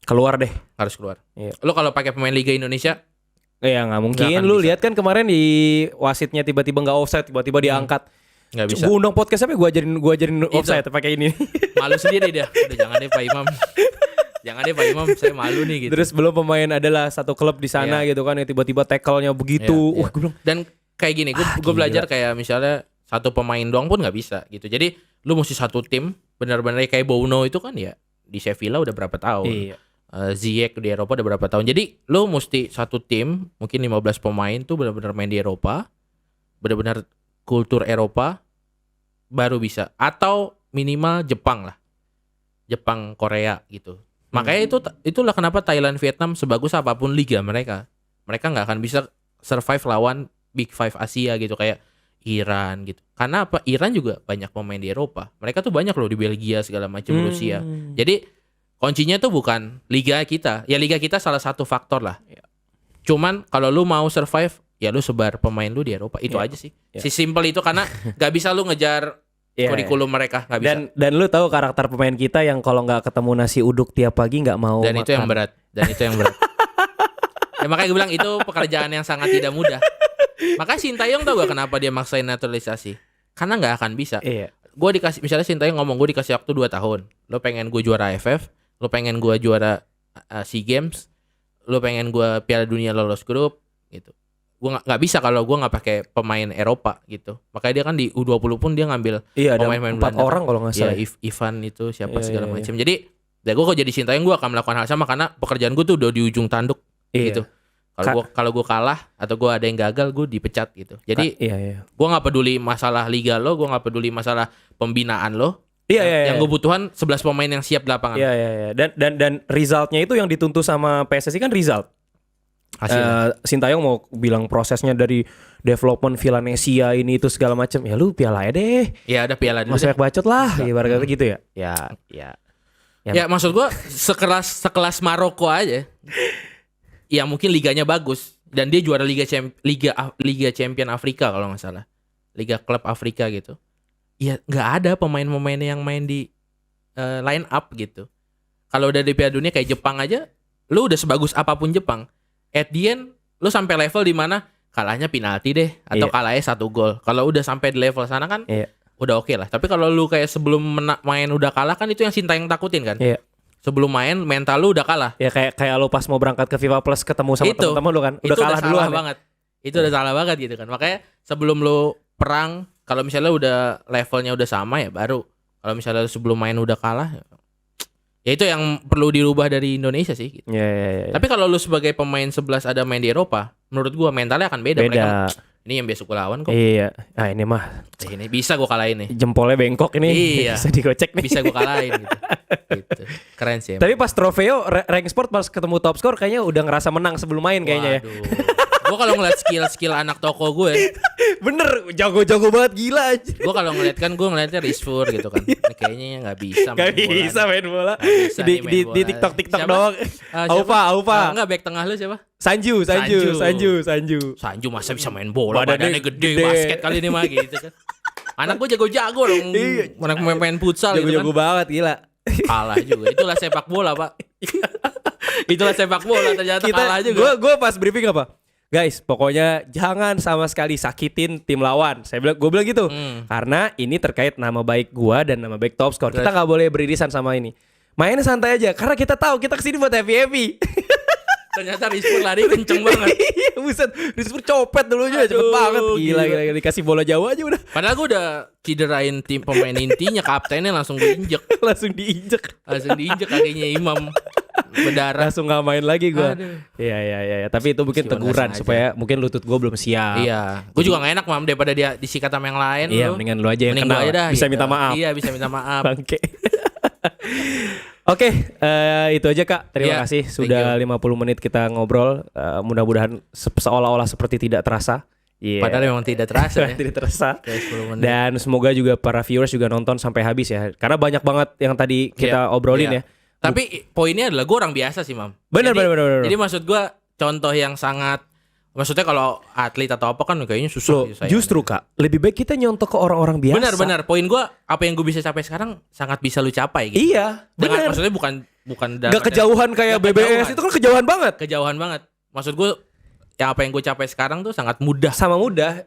keluar deh. harus keluar. Iya. Lu kalau pakai pemain Liga Indonesia Ya nggak mungkin. Nggak akan Lu bisa. lihat kan kemarin di wasitnya tiba-tiba nggak offside, tiba-tiba diangkat. nggak bisa. Gue undang podcast apa? Gue ajarin offside pakai ini. Malu sendiri dia. Udah jangan deh Pak Imam. Jangan deh Pak Imam, saya malu nih gitu. Terus belum pemain adalah satu klub di sana Iya. gitu kan yang tiba-tiba tackle-nya begitu. Iya, Wah, iya. gue bilang Dan kayak gini, gue gila. belajar kayak misalnya satu pemain doang pun nggak bisa gitu. Jadi lu mesti satu tim benar-benar kayak Bono itu kan ya di Sevilla udah berapa tahun. iya. Ziyech di Eropa udah berapa tahun. Jadi lu mesti satu tim mungkin 15 pemain tuh benar-benar main di Eropa, benar-benar kultur Eropa baru bisa atau minimal Jepang lah. Jepang, Korea gitu. Makanya itulah kenapa Thailand, Vietnam sebagus apapun liga mereka nggak akan bisa survive lawan Big Five Asia gitu kayak Iran gitu. Karena apa? Iran juga banyak pemain di Eropa. Mereka tuh banyak loh di Belgia segala macam Rusia. Jadi kuncinya tuh bukan liga kita. Ya liga kita salah satu faktor lah. Cuman kalau lu mau survive, ya lu sebar pemain lu di Eropa. Itu Iya. aja sih. Iya. Si simple itu karena gak bisa lu ngejar Iya, kurikulum mereka, gak bisa. Dan lu tahu karakter pemain kita yang kalau nggak ketemu nasi uduk tiap pagi nggak mau Dan makan. itu yang berat. Ya makanya gue bilang itu pekerjaan yang sangat tidak mudah. Makanya Sintayong tau gak kenapa dia maksain naturalisasi? Karena gak akan bisa. Iya. Gue dikasih, misalnya Sintayong ngomong gue dikasih waktu 2 tahun. Lo pengen gue juara AFF, lo pengen gue juara SEA Games, lo pengen gue Piala Dunia lolos grup gitu. Gue nggak bisa kalau gue nggak pakai pemain Eropa gitu. Makanya dia kan di U20 pun dia ngambil Iya, ada pemain-pemain 4 Belanda. orang kalau nggak ya salah. Ivan itu siapa Iya, segala iya, macam. Jadi ya gue kalau jadi Sintayong gue akan melakukan hal sama karena pekerjaan gue tuh udah di ujung tanduk Iya. gitu. Kalau gue kalah atau gue ada yang gagal gue dipecat gitu. Jadi Iya. gue nggak peduli masalah liga lo, gue nggak peduli masalah pembinaan lo. Iya. Yang gue butuhan 11 pemain yang siap di lapangan. Iya. Dan resultnya itu yang dituntut sama PSSI kan result. Hasilnya. Sintayong mau bilang prosesnya dari development Villanesia ini itu segala macam. Ya lu piala aja deh. Ya ada piala dulu. Masih banyak bacot lah, ibarat kata gitu ya. Ya. Ya maksud gue sekelas Maroko aja. Ya mungkin liganya bagus dan dia juara Liga Champion Afrika kalau nggak salah. Liga klub Afrika gitu. Ya nggak ada pemain-pemain yang main di line up gitu. Kalau udah di Piala Dunia kayak Jepang aja, lu udah sebagus apapun Jepang. At the end, lu sampai level di mana kalahnya penalti deh atau kalahnya 1 gol. Kalau udah sampai di level sana kan udah oke lah. Tapi kalau lu kayak sebelum main udah kalah kan itu yang Sintayong takutin kan. Sebelum main mental lu udah kalah. Ya kayak lu pas mau berangkat ke FIFA Plus ketemu sama teman-teman lu kan udah kalah duluan. Itu udah salah banget gitu kan. Makanya sebelum lu perang, kalau misalnya udah levelnya udah sama ya baru. Kalau misalnya sebelum main udah kalah, ya itu yang perlu dirubah dari Indonesia sih gitu. Tapi kalau lu sebagai pemain 11 ada main di Eropa, menurut gua mentalnya akan beda. Mereka, ini yang biasa gua lawan kok. Iya. Nah ini mah ini bisa gua kalahin nih. Jempolnya bengkok ini. Iya. Bisa digocek nih. Bisa gua kalahin gitu. Gitu. Keren sih. Tapi pas Trofeo Rank Sport pas ketemu Top Score kayaknya udah ngerasa menang sebelum main kayaknya ya. Gue kalau ngeliat skill anak toko gue, bener jago-jago banget gila aja. Gue kalau ngeliat kan gue ngeliatnya Rizfur gitu kan. Ini kayaknya nggak bisa main bola. Di TikTok doang. Aupa. Enggak, back tengah lu siapa? Sanju masa bisa main bola, badannya gede, basket kali ini mah gitu kan. Anak gue jago-jago dong. Anak main futsal gitu kan. Jago banget gila. Kalah juga. Itulah sepak bola, Pak. Itulah sepak bola, ternyata kalah juga. Gue pas briefing apa? Guys, pokoknya jangan sama sekali sakitin tim lawan. Gue bilang gitu. Karena ini terkait nama baik gue dan nama baik Top Score. Kita nggak boleh beririsan sama ini. Main santai aja. Karena kita tahu kita kesini buat happy. Ternyata Rizfur lari kenceng banget. Iya, buset. Rizfur copet dulunya cepet banget. Gila. Dikasih bola jauh aja udah. Padahal gue udah cederain tim pemain intinya, kaptennya langsung gue injek. Langsung diinjek kakinya Imam. Berdarah. Langsung gak main lagi gue. Iya. Tapi itu mungkin teguran supaya mungkin lutut gue belum siap. Iya. Gue juga gak enak mam daripada dia disikat sama yang lain. Iya, mendingan lu aja yang kenal. Bisa minta maaf. Iya, bisa minta maaf. Bangke. Oke, itu aja Kak. Terima kasih sudah 50 menit kita ngobrol. Mudah-mudahan seolah-olah seperti tidak terasa. Padahal memang tidak terasa. Tidak terasa. Dan semoga juga para viewers juga nonton sampai habis ya. Karena banyak banget yang tadi kita obrolin ya. Tapi poinnya adalah gue orang biasa sih mam. Benar. Jadi maksud gue contoh yang sangat, maksudnya kalau atlet atau apa kan kayaknya susah. Justru Kak, lebih baik kita nyontoh ke orang-orang biasa. Benar. Poin gue, apa yang gue bisa capai sekarang sangat bisa lu capai gitu. Iya, benar. Maksudnya bukan gak kejauhan kayak BBS, itu kan kejauhan banget. Maksud gue, ya apa yang gue capai sekarang tuh sangat mudah. Sangat mudah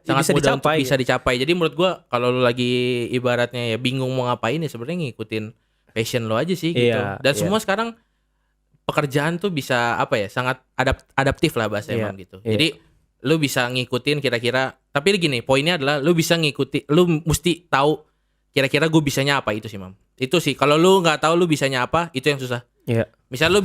bisa dicapai. Jadi menurut gue kalau lu lagi ibaratnya ya bingung mau ngapain ya sebenarnya ngikutin passion lo aja sih gitu. Dan semua sekarang pekerjaan tuh bisa apa ya, sangat adaptif lah bahasa emang gitu. Jadi lu bisa ngikutin kira-kira, tapi gini, poinnya adalah lu bisa ngikuti, lu mesti tahu kira-kira gue bisanya apa, itu sih mam. Itu sih, kalau lu nggak tahu lu bisanya apa, itu yang susah. Misalnya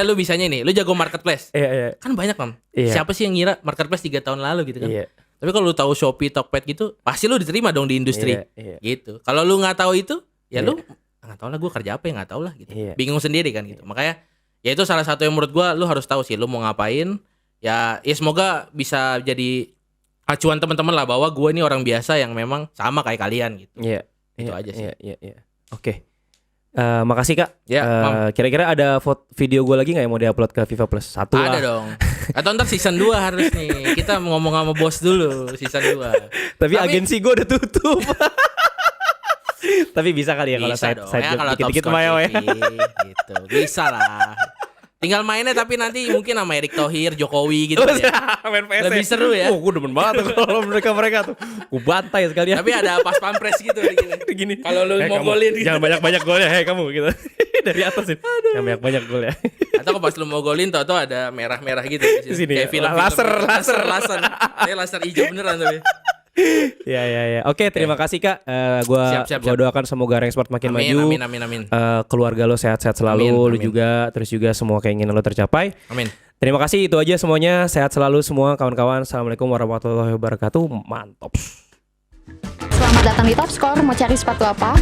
lu bisanya ini, lu jago marketplace. Kan banyak mam. Siapa sih yang ngira marketplace 3 tahun lalu gitu kan. Tapi kalau lu tahu Shopee, Tokped gitu, pasti lu diterima dong di industri. Gitu. Kalau lu nggak tahu itu, ya lu nggak tahu lah gue kerja apa ya, nggak tahu lah gitu. Bingung sendiri kan gitu. Makanya ya itu salah satu yang menurut gue lu harus tahu sih lu mau ngapain. Ya semoga bisa jadi acuan teman-teman lah bahwa gue ini orang biasa yang memang sama kayak kalian gitu. Itu aja sih. Oke. Makasih Kak. Kira-kira ada video gue lagi nggak yang mau diupload ke FIFA Plus? Satu ada lah. Dong. Atau ntar season 2 harus nih. Kita ngomong sama bos dulu season 2. Tapi agensi gue udah tutup. Tapi bisa kali ya kalau side dikit-dikit mah ya. Gitu. Bisa lah. Tinggal mainnya tapi nanti mungkin sama Erick Thohir, Jokowi gitu ya. Main PS. Lebih seru ya. Gue demen banget kalau mereka tuh. Gue bantai sekalian. Tapi ada pas pampres gitu gini. Kalau lu mau golin gitu. Jangan banyak-banyak golnya, kamu gitu. Dari atas sih. Jangan banyak-banyak gol ya. Atau pas lu mau golin tau ada merah-merah gitu di sini. Kayak film laser hijau beneran tapi. Ya. Oke, terima kasih Kak. Gua doakan semoga Rank Sport makin maju. Amin. Keluarga lo sehat-sehat selalu, lu juga, terus juga semua keinginan lo tercapai. Amin. Terima kasih, itu aja semuanya. Sehat selalu semua kawan-kawan. Assalamualaikum warahmatullahi wabarakatuh. Mantap. Selamat datang di Top Score. Mau cari sepatu apa?